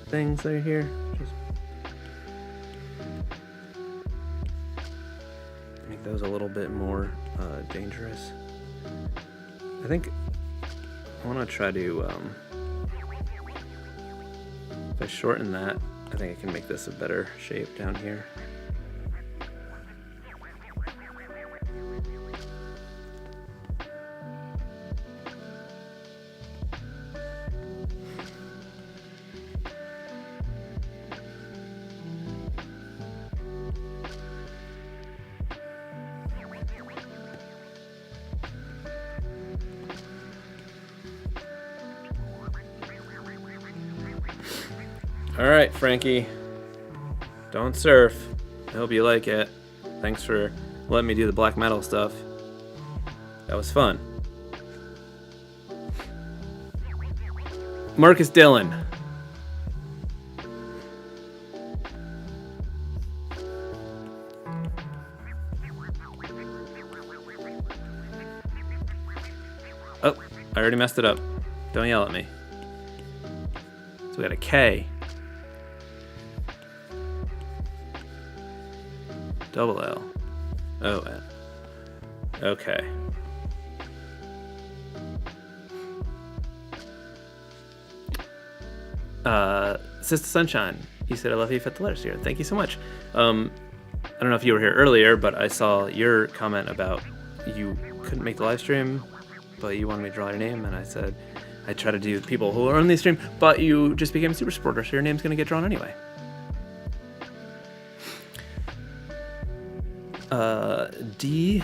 things right here. Just make those a little bit more dangerous. I think I want to try to, if I shorten that, I think I can make this a better shape down here. All right, Frankie. Don't surf. I hope you like it. Thanks for letting me do the black metal stuff. That was fun. Marcus Dillon. Oh, I already messed it up. Don't yell at me. So we got a K. Double L. O N. Okay. Sister Sunshine. You said I love you, fit the letters here. Thank you so much. I don't know if you were here earlier, but I saw your comment about you couldn't make the live stream, but you wanted me to draw your name, and I said I try to do people who are on the stream, but you just became a super supporter, so your name's gonna get drawn anyway. D.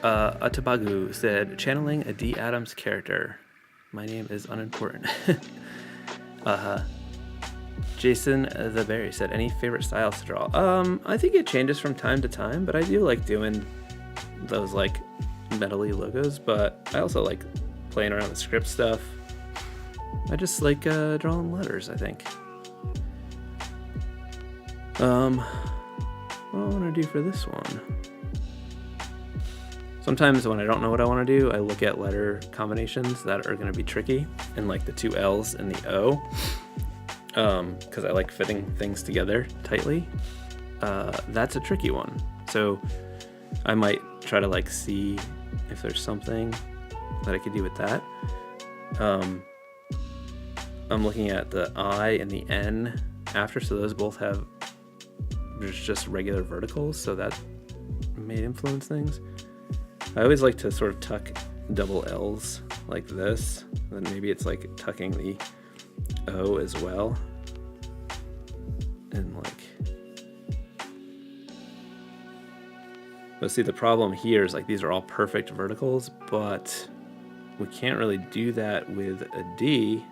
Atabagu said, channeling a D. Adams character. My name is unimportant. Jason the Berry said, any favorite styles to draw? I think it changes from time to time, but I do like doing those like metal-y logos, but I also like playing around with script stuff. I just like drawing letters, I think. What do I want to do for this one? Sometimes when I don't know what I want to do, I look at letter combinations that are going to be tricky, and like the two L's and the O, because I like fitting things together tightly. That's a tricky one. So I might try to like see if there's something that I could do with that. I'm looking at the I and the N after, so those both have just regular verticals, so that may influence things. I always like to sort of tuck double L's like this, and then maybe it's like tucking the O as well. And like, but see, the problem here is like these are all perfect verticals, but we can't really do that with a D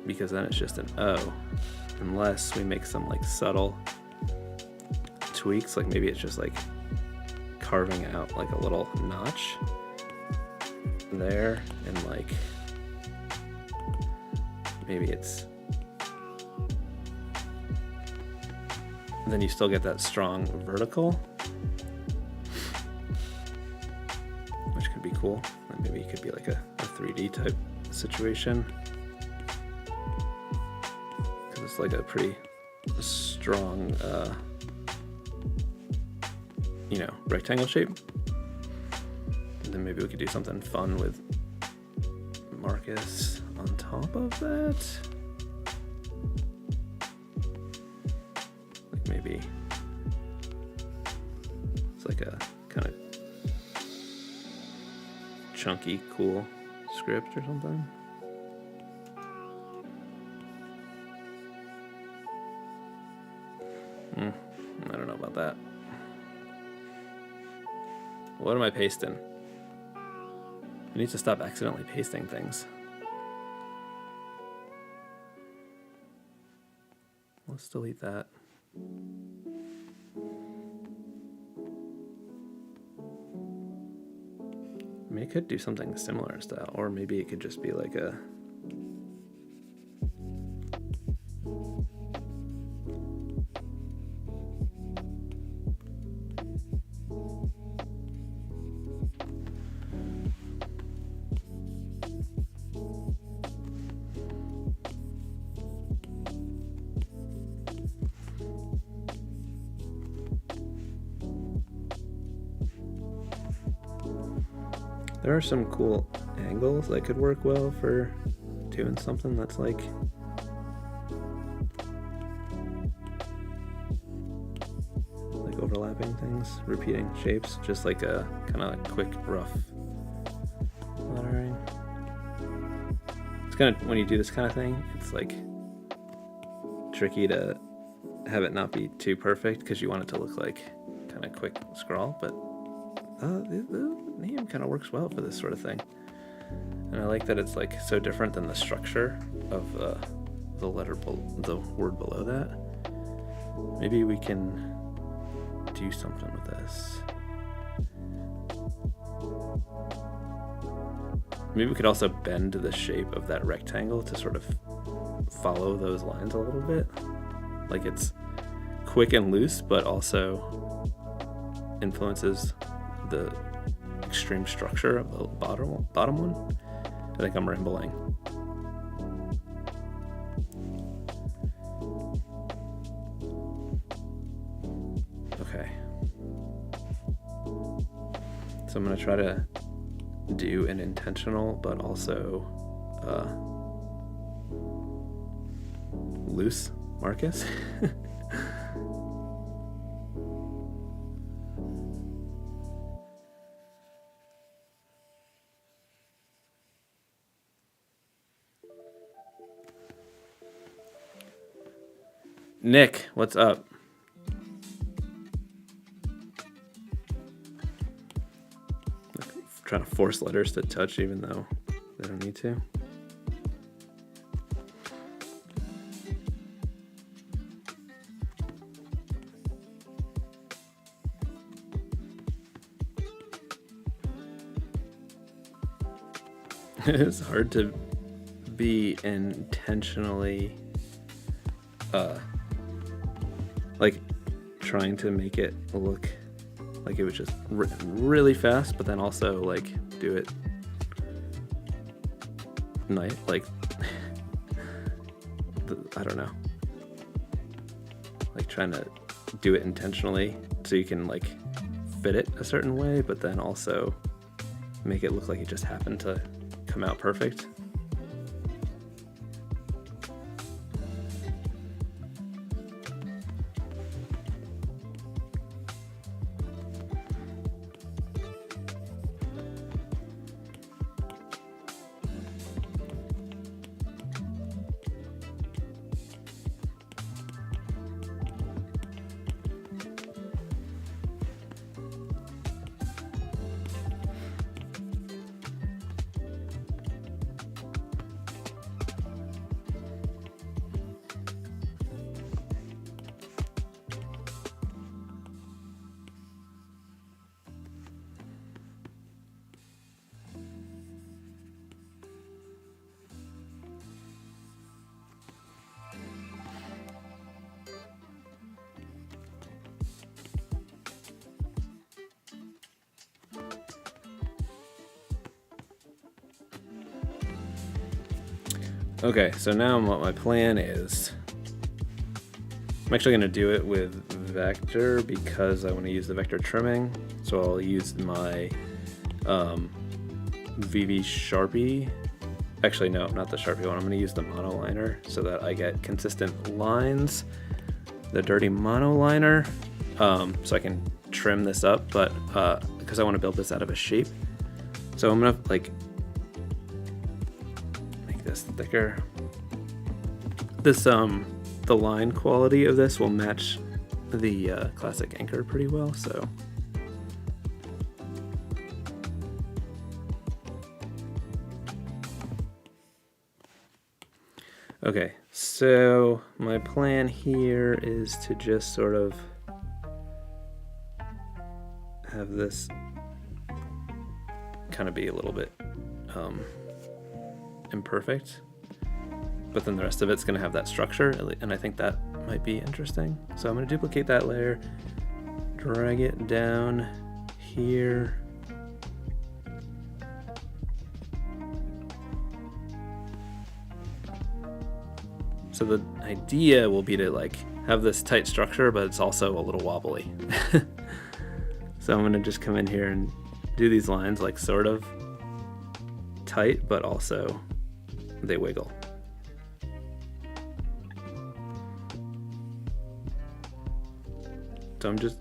because then it's just an O, unless we make some like subtle tweaks, like maybe it's just like carving out like a little notch there, and like maybe it's, then you still get that strong vertical, which could be cool. And maybe it could be like a 3D type situation, because it's like a pretty strong rectangle shape. And then maybe we could do something fun with Marcus on top of that. Like maybe it's like a kind of chunky, cool script or something. I don't know about that. What am I pasting? I need to stop accidentally pasting things. Let's delete that. I mean, it could do something similar style, or maybe it could just be like a There are some cool angles that could work well for doing something that's like overlapping things, repeating shapes, just like a kind of like quick, rough lettering. It's kind of, when you do this kind of thing, it's like tricky to have it not be too perfect because you want it to look like kind of quick scrawl, but the name kind of works well for this sort of thing. And I like that it's like so different than the structure of the word below that. Maybe we can do something with this. Maybe we could also bend the shape of that rectangle to sort of follow those lines a little bit. Like it's quick and loose, but also influences the extreme structure of the bottom one. I think I'm rambling. Okay. So I'm going to try to do an intentional but also loose Marcus. Nick, what's up? Trying to force letters to touch even though they don't need to. It's hard to be intentionally like trying to make it look like it was just really fast, but then also like do it nice, like I don't know, like trying to do it intentionally so you can like fit it a certain way, but then also make it look like it just happened to come out perfect. Okay, so now what my plan is, I'm actually going to do it with vector because I want to use the vector trimming. So I'll use my VV Sharpie. Actually, no, not the Sharpie one. I'm going to use the monoliner so that I get consistent lines, the dirty monoliner, so I can trim this up, but because I want to build this out of a shape. So I'm going to like this thicker. This the line quality of this will match the classic anchor pretty well, so okay, so my plan here is to just sort of have this kind of be a little bit imperfect, but then the rest of it's going to have that structure, and I think that might be interesting. So I'm going to duplicate that layer, drag it down here, so the idea will be to like have this tight structure, but it's also a little wobbly. So I'm going to just come in here and do these lines like sort of tight, but also they wiggle. So I'm just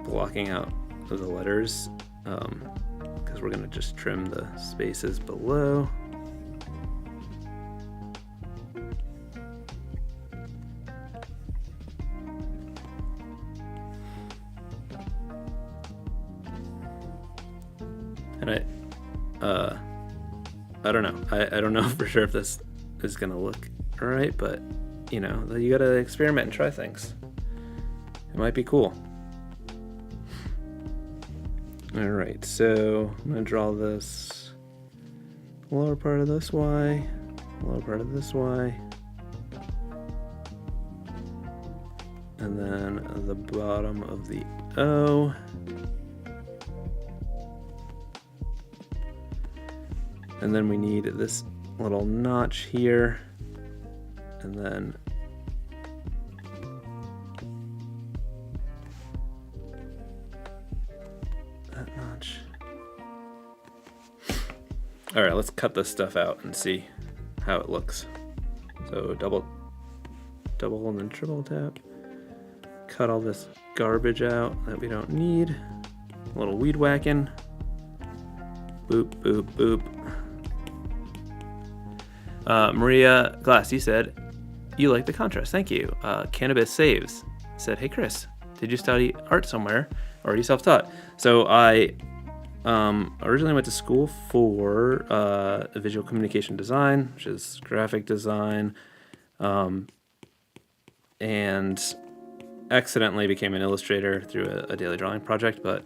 blocking out the letters because we're going to just trim the spaces below. And I don't know. I don't know for sure if this is going to look right? But, you know, you gotta experiment and try things. It might be cool. All right, so I'm gonna draw this lower part of this Y, lower part of this Y, and then the bottom of the O. And then we need this little notch here, and then that notch. All right, let's cut this stuff out and see how it looks. So double and then triple tap. Cut all this garbage out that we don't need. A little weed whacking. Boop, boop, boop. Maria Glass, you said you like the contrast. Thank you. Cannabis Saves said, hey Chris, did you study art somewhere or are you self-taught? So I originally went to school for visual communication design, which is graphic design, and accidentally became an illustrator through a daily drawing project, but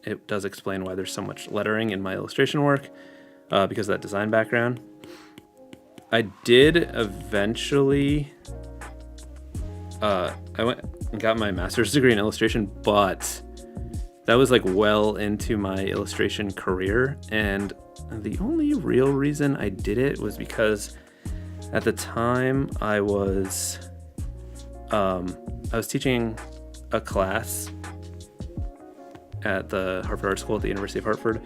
it does explain why there's so much lettering in my illustration work because of that design background. I did eventually, I went and got my master's degree in illustration, but that was like well into my illustration career. And the only real reason I did it was because at the time I was teaching a class at the Hartford Art School at the University of Hartford,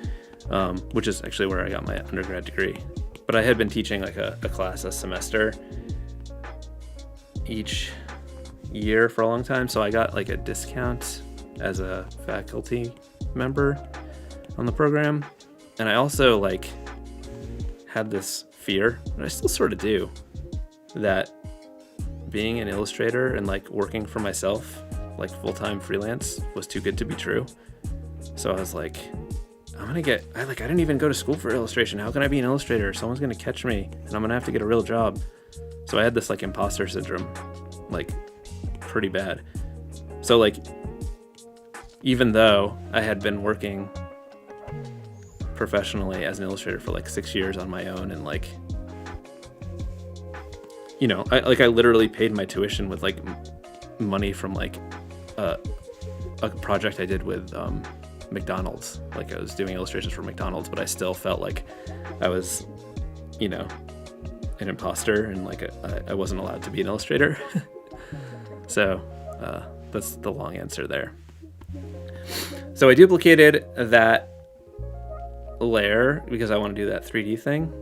which is actually where I got my undergrad degree. But I had been teaching like a class a semester each year for a long time, so I got like a discount as a faculty member on the program. And I also like had this fear, and I still sort of do, that being an illustrator and like working for myself, like full-time freelance, was too good to be true. So I was like, I didn't even go to school for illustration. How can I be an illustrator? Someone's going to catch me and I'm going to have to get a real job. So I had this like imposter syndrome, like pretty bad. So like, even though I had been working professionally as an illustrator for like 6 years on my own, and like, you know, I literally paid my tuition with like money from like a project I did with McDonald's. Like I was doing illustrations for McDonald's, but I still felt like I was, you know, an imposter, and like I wasn't allowed to be an illustrator. So that's the long answer there. So I duplicated that layer because I want to do that 3D thing.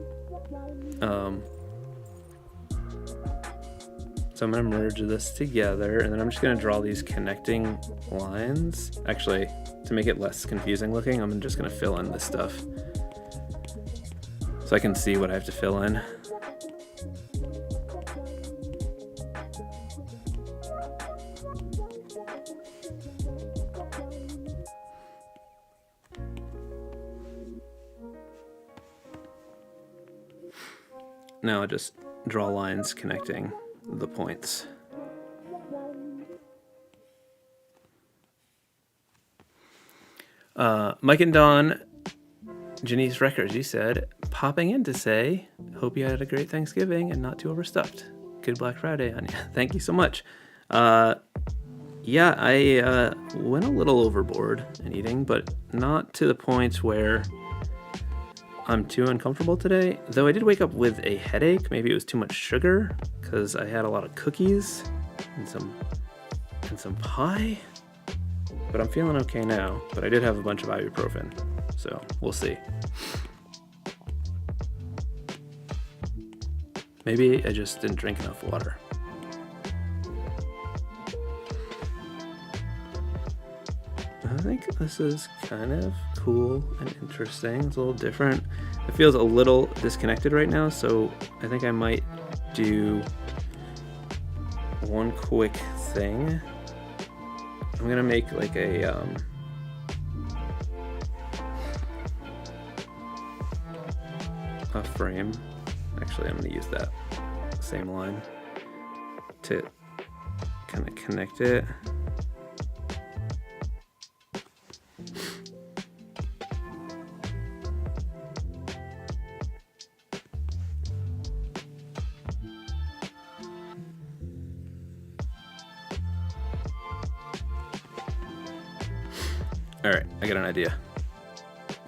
So I'm going to merge this together, and then I'm just going to draw these connecting lines. Actually, to make it less confusing looking, I'm just going to fill in this stuff so I can see what I have to fill in. Now I'll just draw lines connecting the points. Mike and Dawn, Janice Records, you said, popping in to say, hope you had a great Thanksgiving and not too overstuffed. Good Black Friday on you. Thank you so much. Yeah, I went a little overboard in eating, but not to the point where I'm too uncomfortable today. Though I did wake up with a headache. Maybe it was too much sugar because I had a lot of cookies and some pie. But I'm feeling okay now. But I did have a bunch of ibuprofen, so we'll see. Maybe I just didn't drink enough water. I think this is kind of cool and interesting. It's a little different. It feels a little disconnected right now, so I think I might do one quick thing. I'm gonna make like a frame. Actually, I'm gonna use that same line to kind of connect it. All right, I got an idea.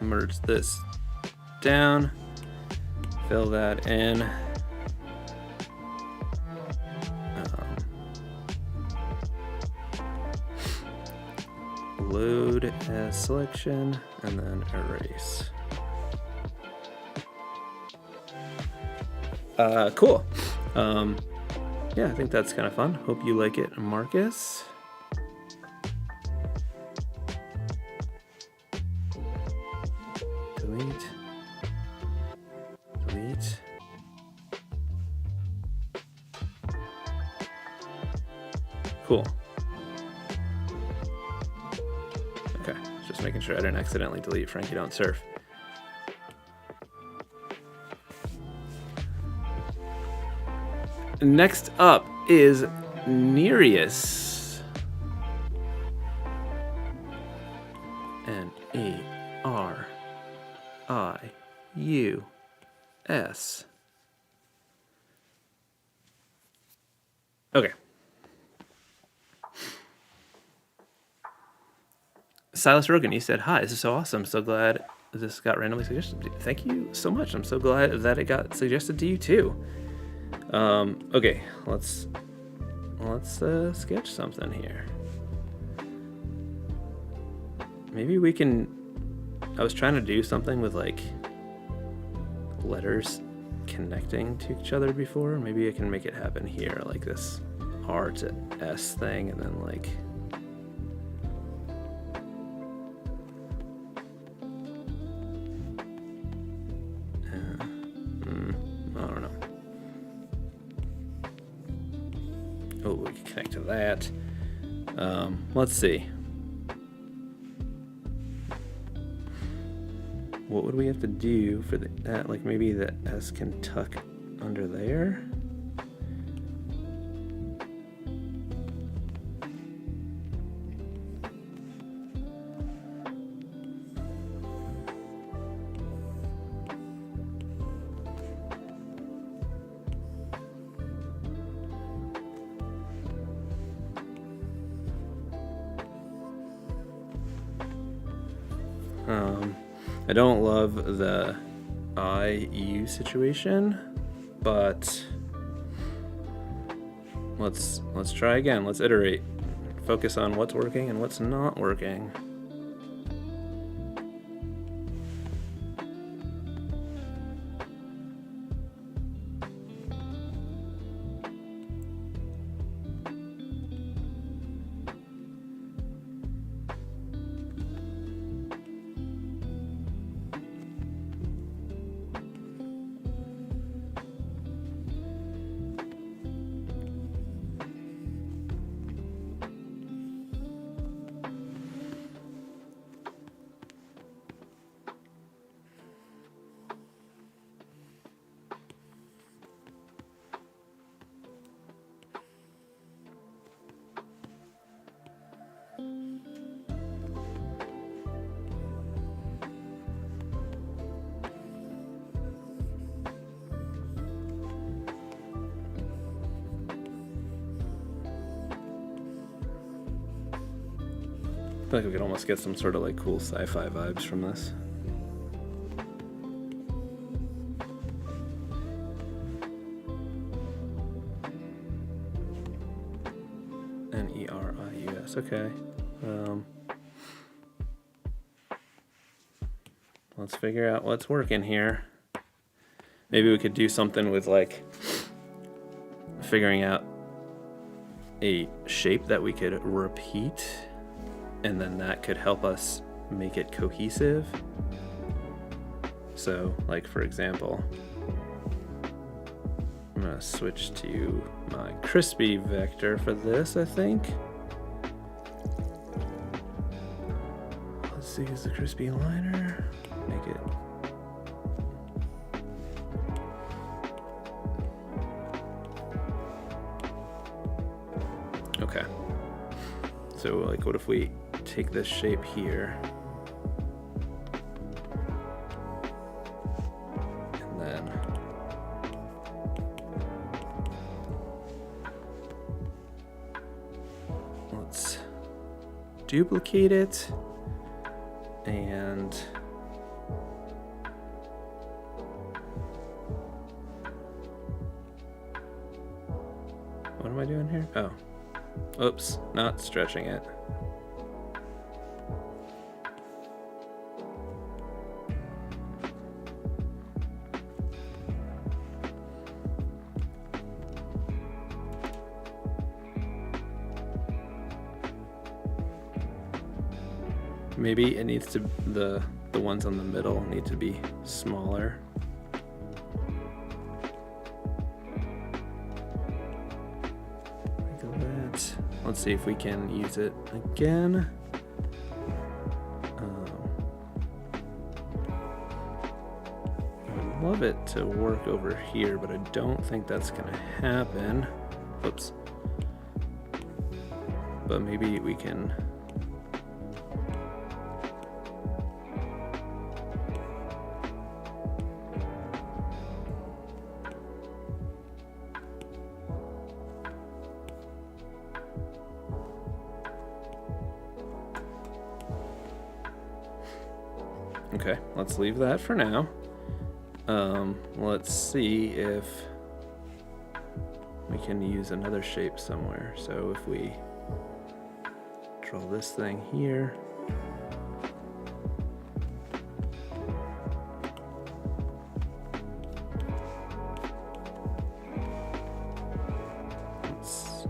Merge this down, fill that in. Load as selection and then erase. Cool. Yeah, I think that's kind of fun. Hope you like it, Marcus. Delete. Delete. Cool. Okay, just making sure I didn't accidentally delete Frankie Don't Surf. Next up is Nereus. N-E-R-I-U-S. Okay. Silas Rogan, he said, "Hi, this is so awesome. So glad this got randomly suggested." Thank you so much. I'm so glad that it got suggested to you too. Okay, let's sketch something here. Maybe we can. I was trying to do something with like letters connecting to each other before. Maybe I can make it happen here, like this R to S thing, and then like. I don't know. Oh, we can connect to that. Let's see. What would we have to do for that? Like maybe the S can tuck under there. I don't love the IU situation, but let's try again. Let's iterate. Focus on what's working and what's not working. I feel like we could almost get some sort of like cool sci-fi vibes from this. N-E-R-I-U-S, okay. Let's figure out what's working here. Maybe we could do something with like figuring out a shape that we could repeat, and then that could help us make it cohesive. So, like for example, I'm gonna switch to my crispy vector for this, I think. Let's use the crispy liner, make it. Okay. So like, what if we take this shape here, and then let's duplicate it, and what am I doing here? Oh, oops, not stretching it. Maybe it needs to, the ones on the middle need to be smaller. Like that. Let's see if we can use it again. I'd love it to work over here, but I don't think that's gonna happen. Oops. But maybe we can. Okay, let's leave that for now. Let's see if we can use another shape somewhere. So if we draw this thing here, let's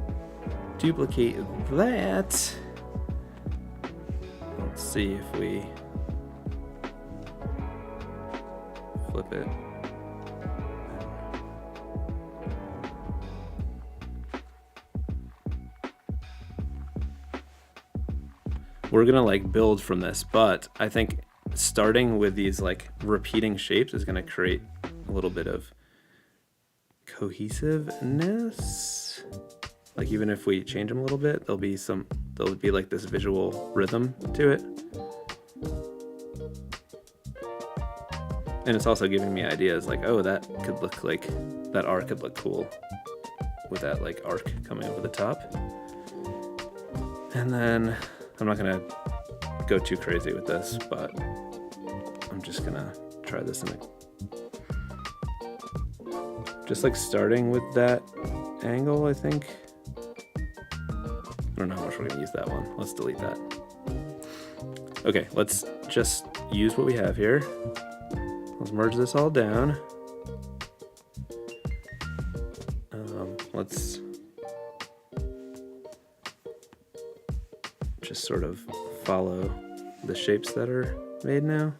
duplicate that. Let's see if we flip it. We're gonna like build from this, but I think starting with these like repeating shapes is gonna create a little bit of cohesiveness. Like even if we change them a little bit, there'll be like this visual rhythm to it. And it's also giving me ideas like, oh, that could look like, that arc could look cool with that like arc coming over the top. And then I'm not gonna go too crazy with this, but I'm just gonna try this in just like starting with that angle, I think. I don't know how much we're gonna use that one. Let's delete that. Okay, let's just use what we have here. Let's merge this all down. Let's just sort of follow the shapes that are made now.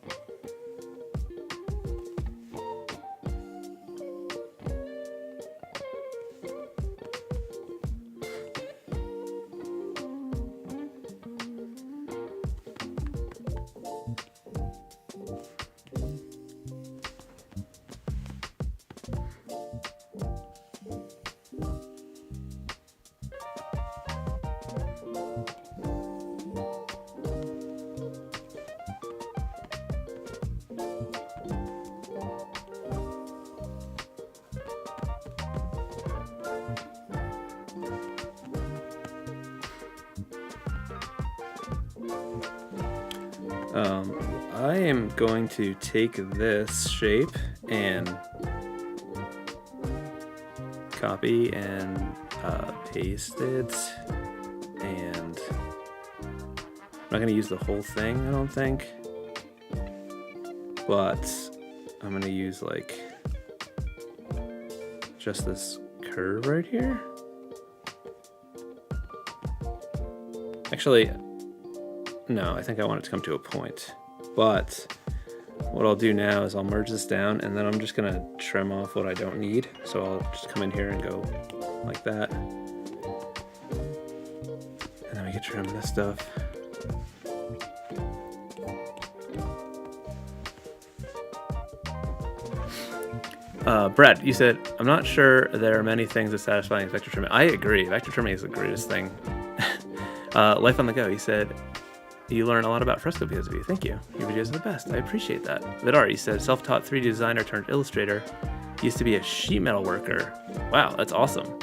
I am going to take this shape and copy and paste it, and I'm not going to use the whole thing, I don't think, but I'm going to use like just this curve right here. Actually, no, I think I want it to come to a point. But what I'll do now is I'll merge this down, and then I'm just gonna trim off what I don't need. So I'll just come in here and go like that. And then we can trim this stuff. Brad, you said, I'm not sure there are many things as satisfying as vector trimming. I agree. Vector trimming is the greatest thing. Life on the Go, he said, you learn a lot about Fresco because of you. Thank you. Your videos are the best. I appreciate that. Vidar, you said, self-taught 3D designer turned illustrator. Used to be a sheet metal worker. Wow, that's awesome.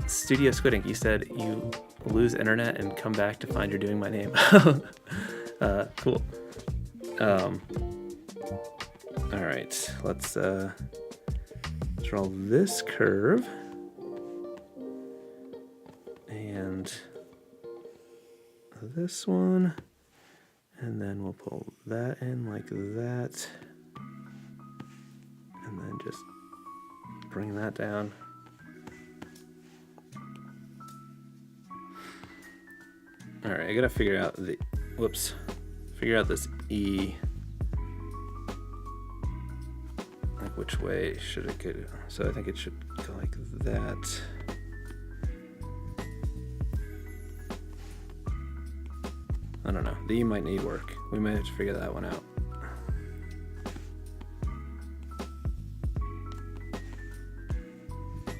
Studio Squiddink, you said, you lose internet and come back to find you're doing my name. Cool. All right, let's draw this curve and this one, and then we'll pull that in like that, and then just bring that down. All right, I gotta figure out figure out this E. Like which way should it go? So I think it should go like that. I don't know. The E might need work. We might have to figure that one out.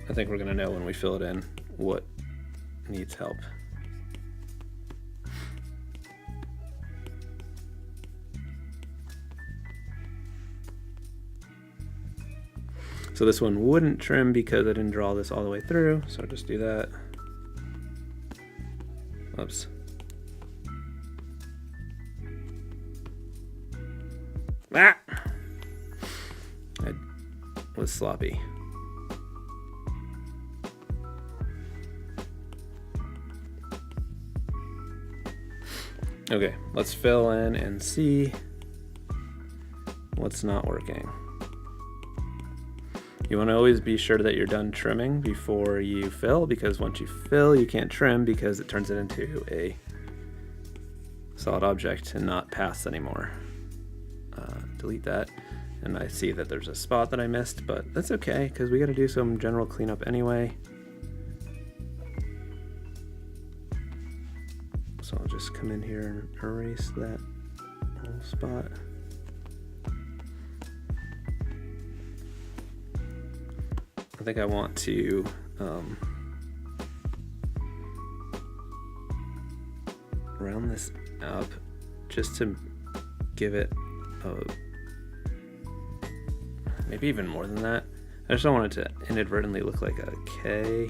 I think we're gonna know when we fill it in what needs help. So this one wouldn't trim because I didn't draw this all the way through, so I'll just do that. Oops. Ah! I was sloppy. Okay, let's fill in and see what's not working. You want to always be sure that you're done trimming before you fill, because once you fill, you can't trim because it turns it into a solid object and not paths anymore. Delete that. And I see that there's a spot that I missed, but that's okay because we got to do some general cleanup anyway. So I'll just come in here and erase that whole spot. I think I want to round this up just to give it maybe even more than that. I just don't want it to inadvertently look like a K.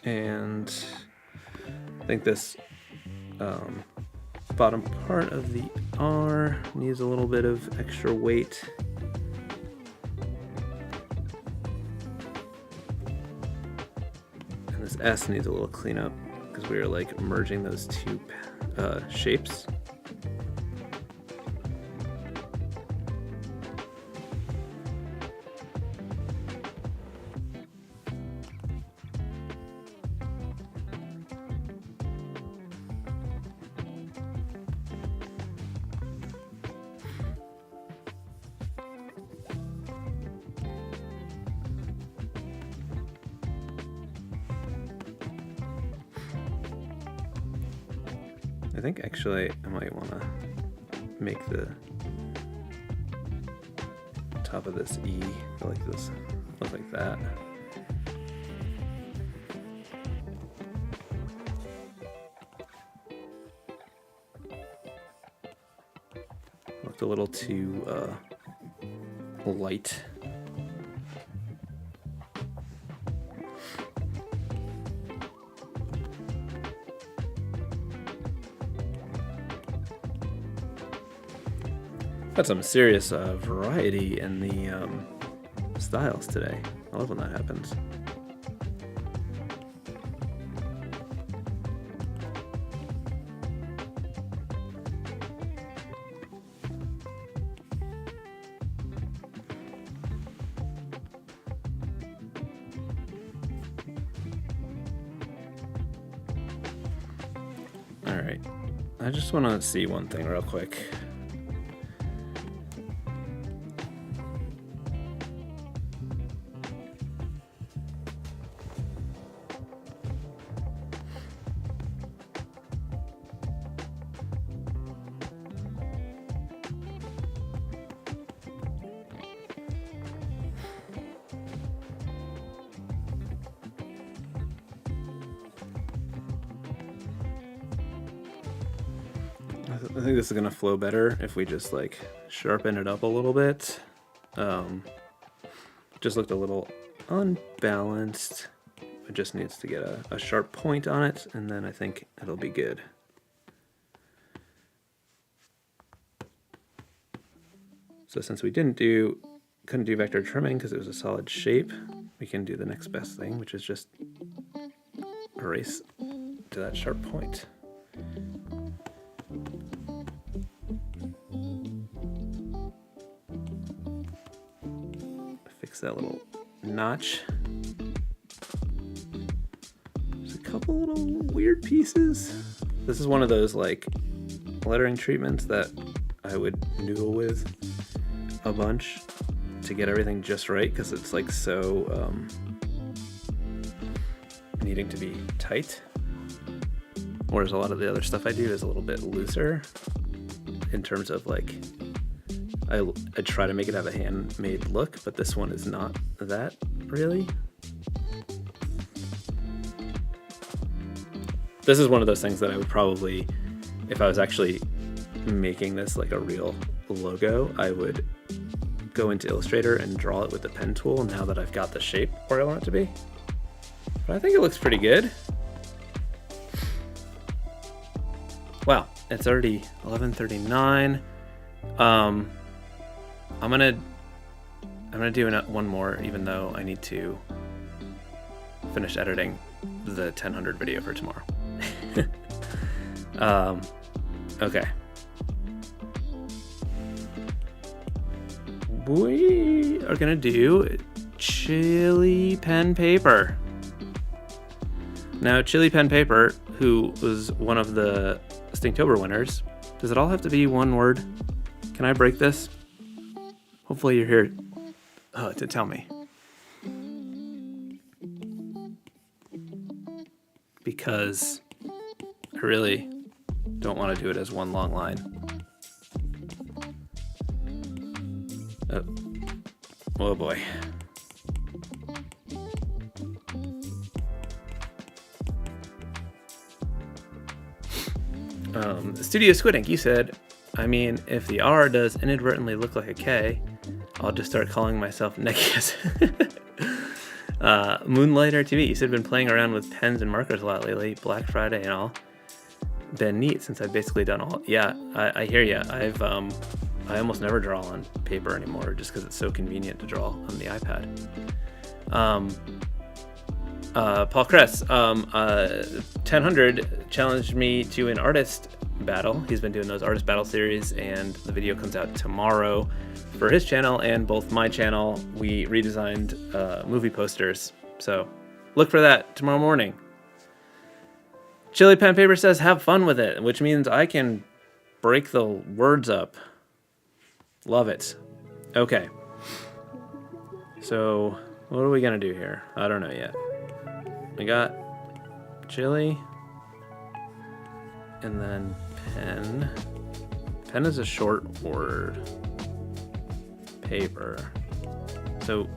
And I think this bottom part of the R needs a little bit of extra weight. And this S needs a little cleanup because we are like merging those two shapes. I think actually I might want to make the top of this E go like this, look like that. Looked a little too light. Got some serious variety in the styles today. I love when that happens. right. I just want to see one thing real quick. I think this is gonna flow better if we just like sharpen it up a little bit. Just looked a little unbalanced. It just needs to get a sharp point on it, and then I think it'll be good. So since we couldn't do vector trimming because it was a solid shape, we can do the next best thing, which is just erase to that sharp point. Fix that little notch. There's a couple little weird pieces. This is one of those like lettering treatments that I would noodle with a bunch to get everything just right, because it's like so needing to be tight, whereas a lot of the other stuff I do is a little bit looser in terms of like I try to make it have a handmade look, but this one is not that really. This is one of those things that I would probably, if I was actually making this like a real logo, I would go into Illustrator and draw it with the pen tool now that I've got the shape where I want it to be. But I think it looks pretty good. Wow, it's already 11:39. I'm gonna do one more, even though I need to finish editing the 1000 video for tomorrow. Okay. We are gonna do Chili Pen Paper. Now, Chili Pen Paper, who was one of the Stinktober winners, does it all have to be one word? Can I break this? Hopefully you're here to tell me. Because I really don't want to do it as one long line. Oh boy. Studio Squid Ink, you said, I mean, if the R does inadvertently look like a K, I'll just start calling myself Nekias. Moonlighter TV, you said been playing around with pens and markers a lot lately, Black Friday and all. Been neat since I've basically done all. Yeah, I hear ya. I almost never draw on paper anymore just because it's so convenient to draw on the iPad. Paul Kress, 1000 challenged me to an artist battle. He's been doing those artist battle series, and the video comes out tomorrow for his channel and both my channel. We redesigned movie posters, so look for that tomorrow morning. Chili Pen Paper says have fun with it, which means I can break the words up. Love it. Okay, so what are we gonna do here? I don't know yet. We got chili, and then pen. Pen is a short word. Paper. So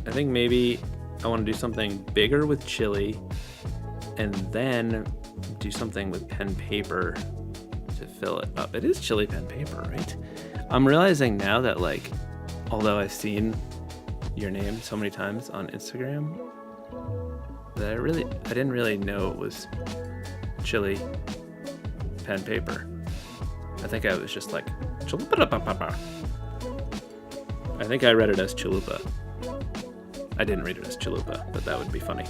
I think maybe I want to do something bigger with chili, and then do something with pen paper to fill it up. It is Chili Pen Paper, right? I'm realizing now that, like, although I've seen your name so many times on Instagram, that I didn't really know it was Chili Pen Paper. I think I was just like, chalupa. I think I read it as chalupa. I didn't read it as chalupa, but that would be funny.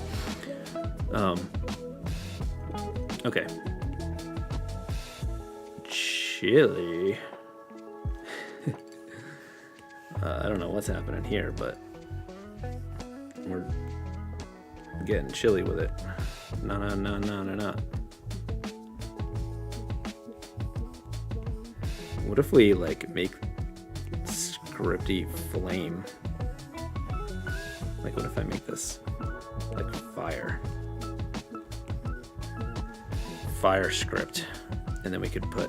Okay. Chili. I don't know what's happening here, but we're getting chilly with it. No. What if we like make scripty flame? Like what if I make this like fire script, and then we could put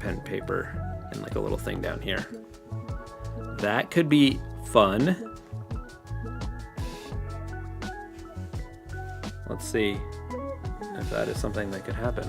pen paper and like a little thing down here. That could be fun. Let's see if that is something that could happen.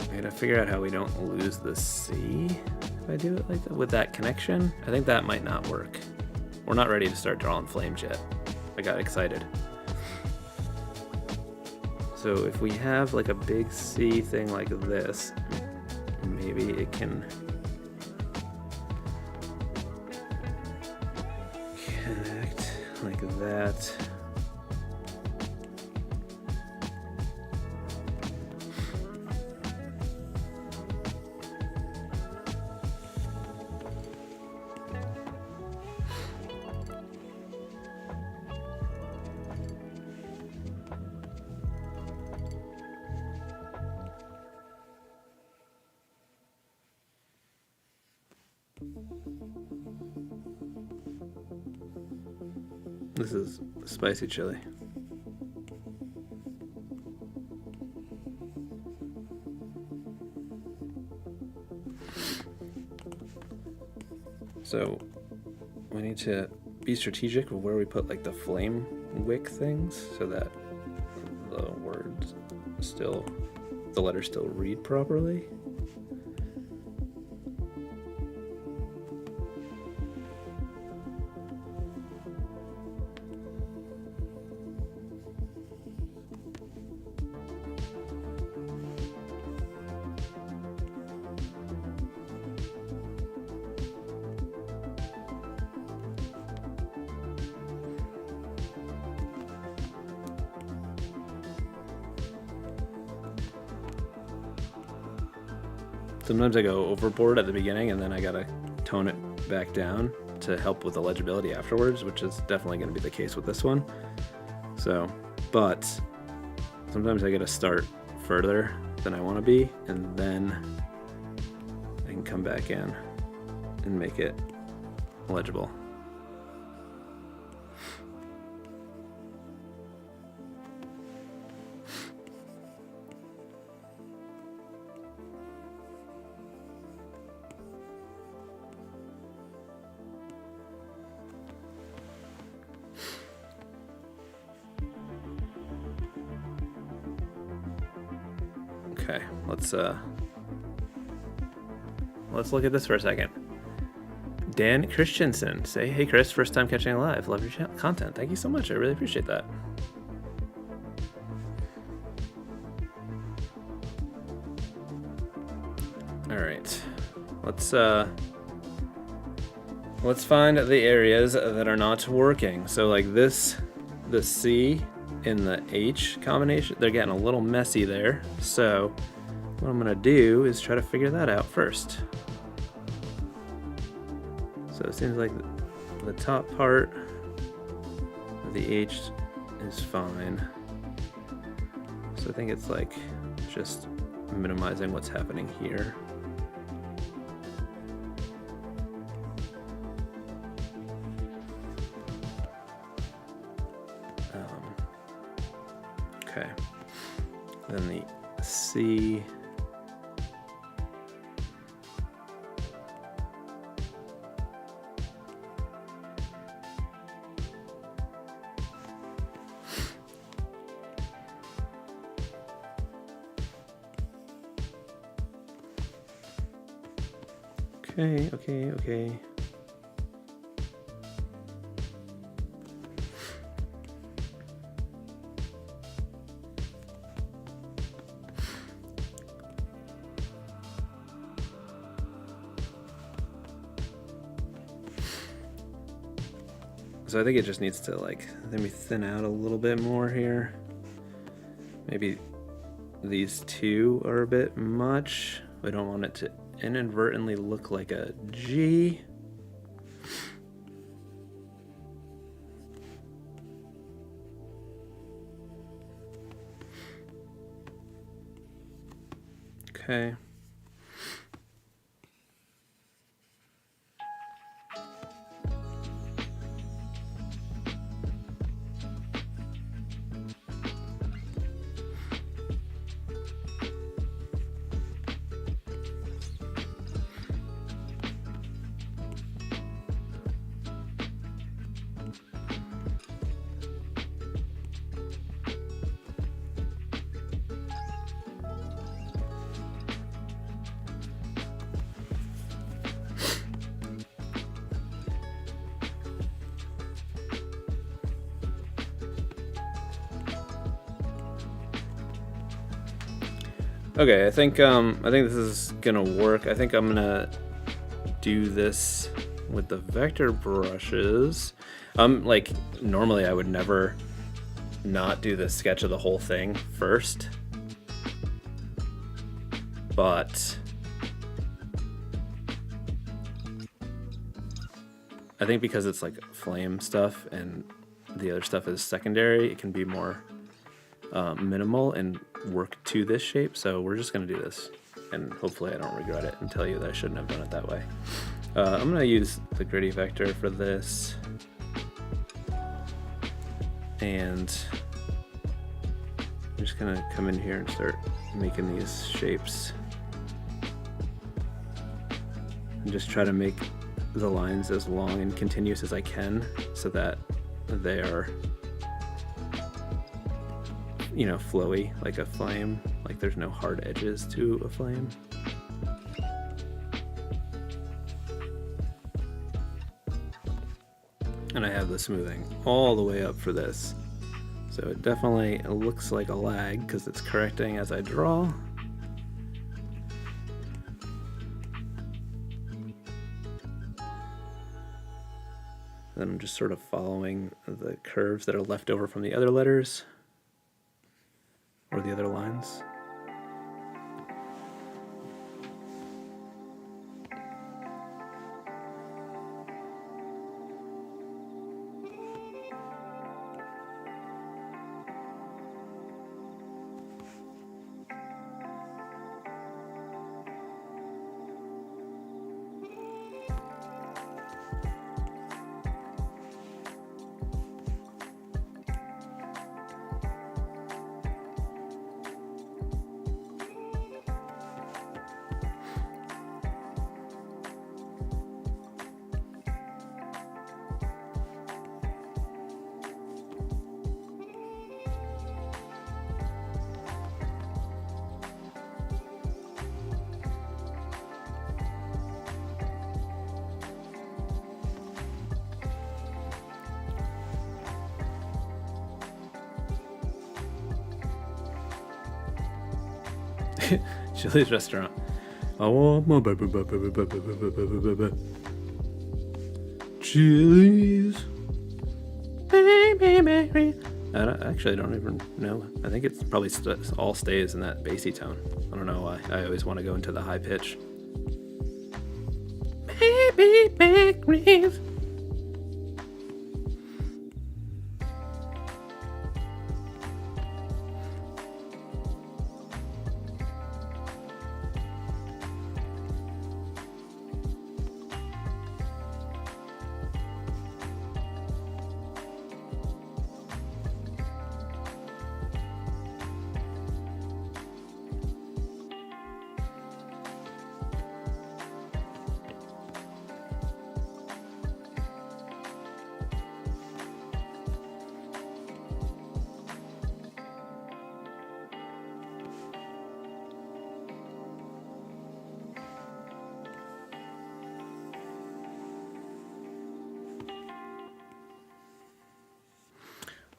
I gotta figure out how we don't lose the C if I do it like that with that connection. I think that might not work. We're not ready to start drawing flames yet. I got excited. So if we have like a big C thing like this, maybe it can connect like that. This is spicy chili. So we need to be strategic with where we put like the flame wick things so that the words still, the letters still read properly. Sometimes I go overboard at the beginning and then I gotta tone it back down to help with the legibility afterwards, which is definitely gonna be the case with this one. So, but sometimes I gotta start further than I wanna be, and then I can come back in and make it legible. Okay, let's look at this for a second. Dan Christensen say, "Hey Chris, first time catching it live. Love your content. Thank you so much. I really appreciate that." All right, let's find the areas that are not working. So like this, the C in the H combination, they're getting a little messy there. So what I'm gonna do is try to figure that out first. So it seems like the top part of the H is fine. So I think it's like just minimizing what's happening here. Okay, then the C. Okay. So I think it just needs to like maybe thin out a little bit more here. Maybe these two are a bit much. We don't want it to inadvertently look like a G. Okay. Okay, I think this is gonna work. I think I'm gonna do this with the vector brushes. Like normally I would never not do the sketch of the whole thing first, but I think because it's like flame stuff and the other stuff is secondary, it can be more minimal and work to this shape. So we're just gonna do this, and hopefully I don't regret it and tell you that I shouldn't have done it that way. I'm gonna use the gritty vector for this, and I'm just gonna come in here and start making these shapes and just try to make the lines as long and continuous as I can so that they are, you know, flowy like a flame, like there's no hard edges to a flame. And I have the smoothing all the way up for this. So it definitely looks like a lag because it's correcting as I draw. Then I'm just sort of following the curves that are left over from the other letters or the other lines. Chili's restaurant. I want my Chili's. Actually, I don't even know. I think it's probably all stays in that bassy tone. I don't know why. I always want to go into the high pitch. Baby back ribs.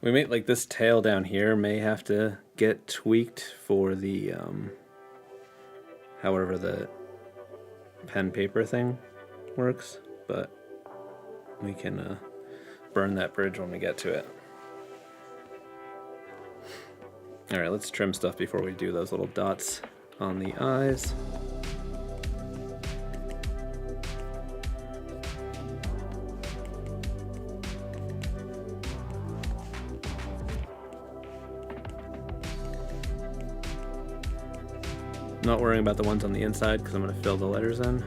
We may, like this tail down here may have to get tweaked for the, however the pen paper thing works, but we can burn that bridge when we get to it. All right, let's trim stuff before we do those little dots on the eyes. Not worrying about the ones on the inside because I'm going to fill the letters in.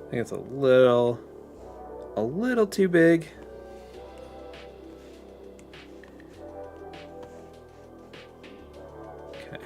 I think it's a little too big. Okay.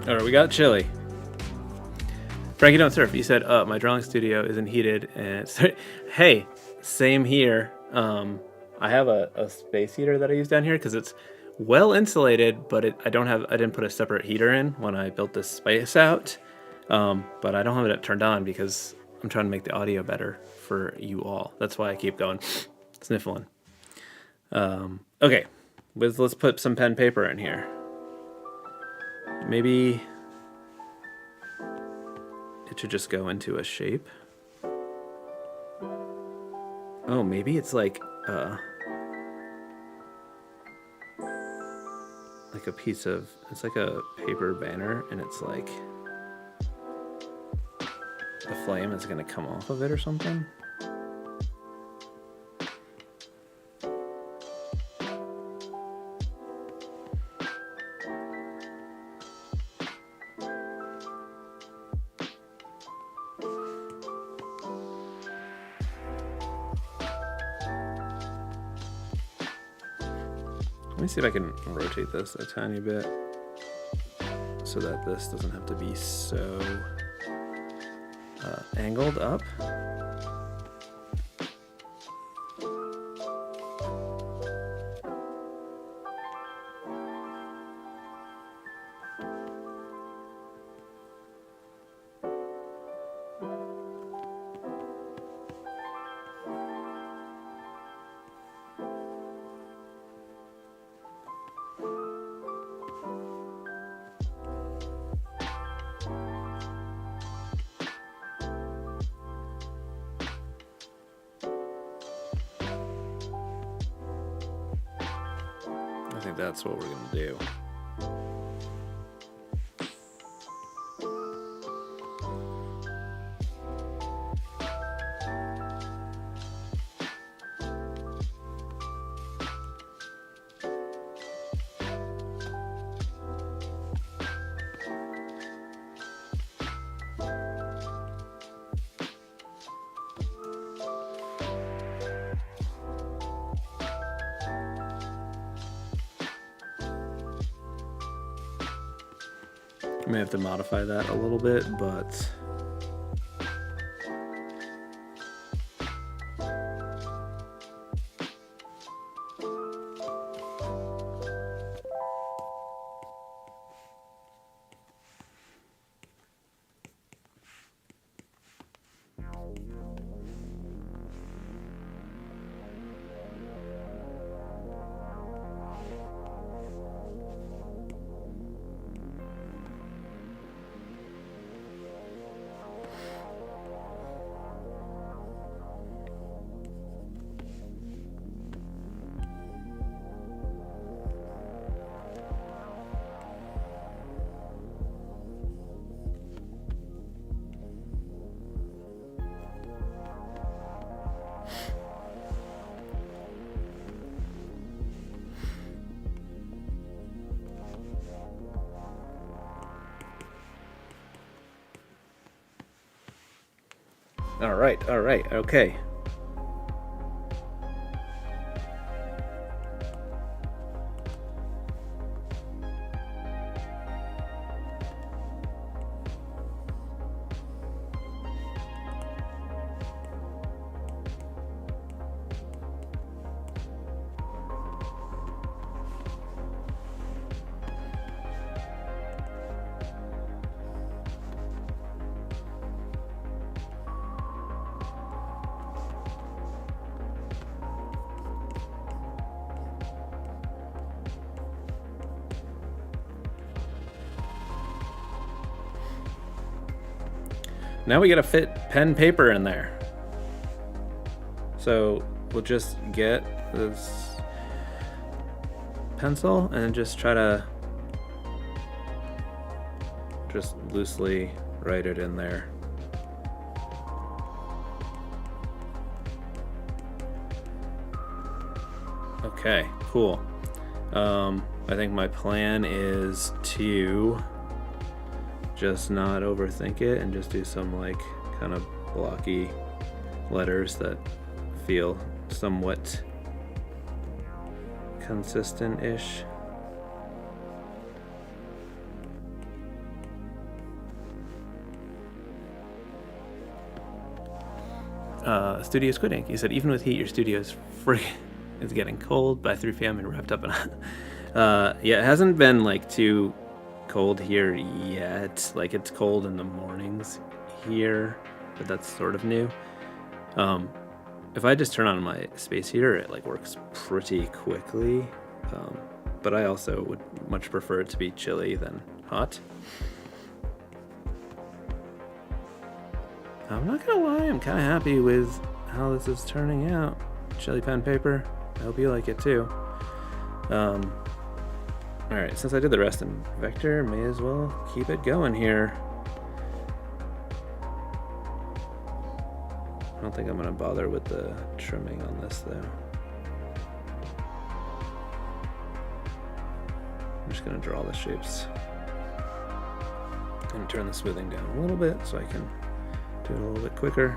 All right, we got chili. Frankie Don't Surf, you said, my drawing studio isn't heated. And it's, hey, same here. I have a space heater that I use down here because it's well insulated, but I didn't put a separate heater in when I built this space out. But I don't have it turned on because I'm trying to make the audio better for you all. That's why I keep going sniffling. Okay, let's put some pen and paper in here. Maybe it should just go into a shape. Oh, maybe it's like a piece of, it's like a paper banner, and it's like the flame is gonna come off of it or something. Let me see if I can rotate this a tiny bit so that this doesn't have to be so angled up. I think that's what we're gonna do. I may have to modify that a little bit, but all right, okay. Now we gotta fit pen paper in there. So we'll just get this pencil and just try to just loosely write it in there. Okay, cool. I think my plan is to just not overthink it and just do some like kind of blocky letters that feel somewhat consistent-ish. Studio Squid Ink. You said even with heat, your studio is it's getting cold by 3 p.m. and wrapped up in. Yeah, it hasn't been like too cold here yet. Like it's cold in the mornings here, but that's sort of new. If I just turn on my space heater, it like works pretty quickly. But I also would much prefer it to be chilly than hot. I'm not gonna lie, I'm kind of happy with how this is turning out. Chili pen paper, I hope you like it too. Alright, since I did the rest in vector, may as well keep it going here. I don't think I'm gonna bother with the trimming on this though. I'm just gonna draw the shapes and turn the smoothing down a little bit so I can do it a little bit quicker.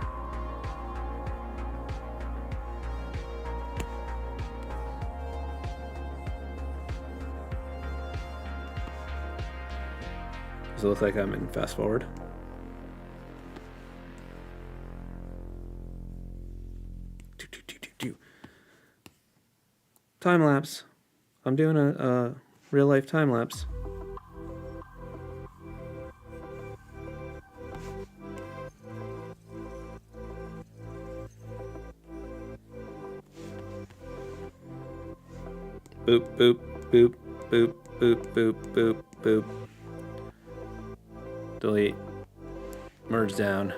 Does it look like I'm in fast forward? Time lapse. I'm doing a real life time lapse. Boop, boop, boop, boop, boop, boop, boop, boop. Delete. Merge down.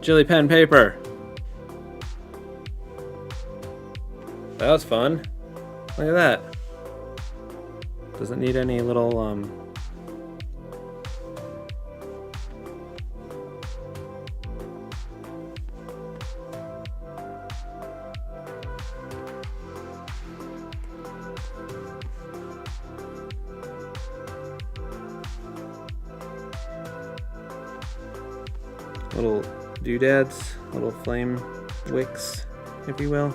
Chili pen paper. That was fun. Look at that. Doesn't need any little little doodads, little flame wicks, if you will.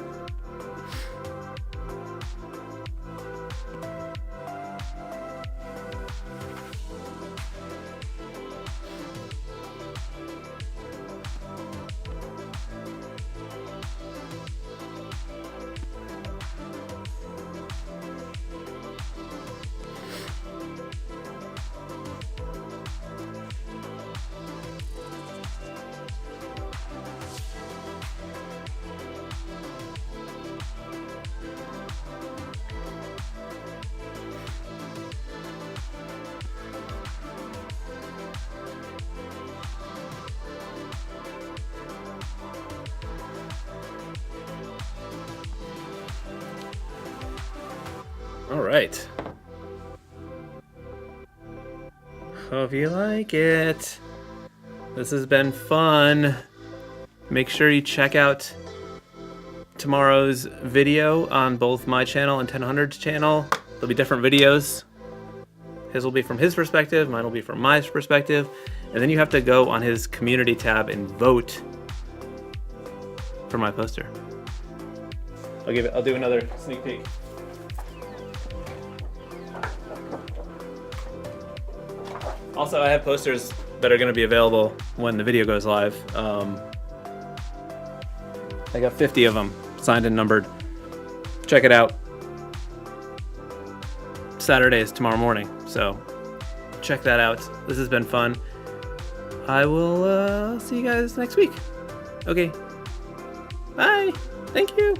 All right. Hope you like it. This has been fun. Make sure you check out tomorrow's video on both my channel and 1000's channel. There'll be different videos. His will be from his perspective, mine will be from my perspective. And then you have to go on his community tab and vote for my poster. I'll do another sneak peek. Also, I have posters that are going to be available when the video goes live. I got 50 of them signed and numbered. Check it out. Saturday is tomorrow morning, so check that out. This has been fun. I will see you guys next week. Okay. Bye. Thank you.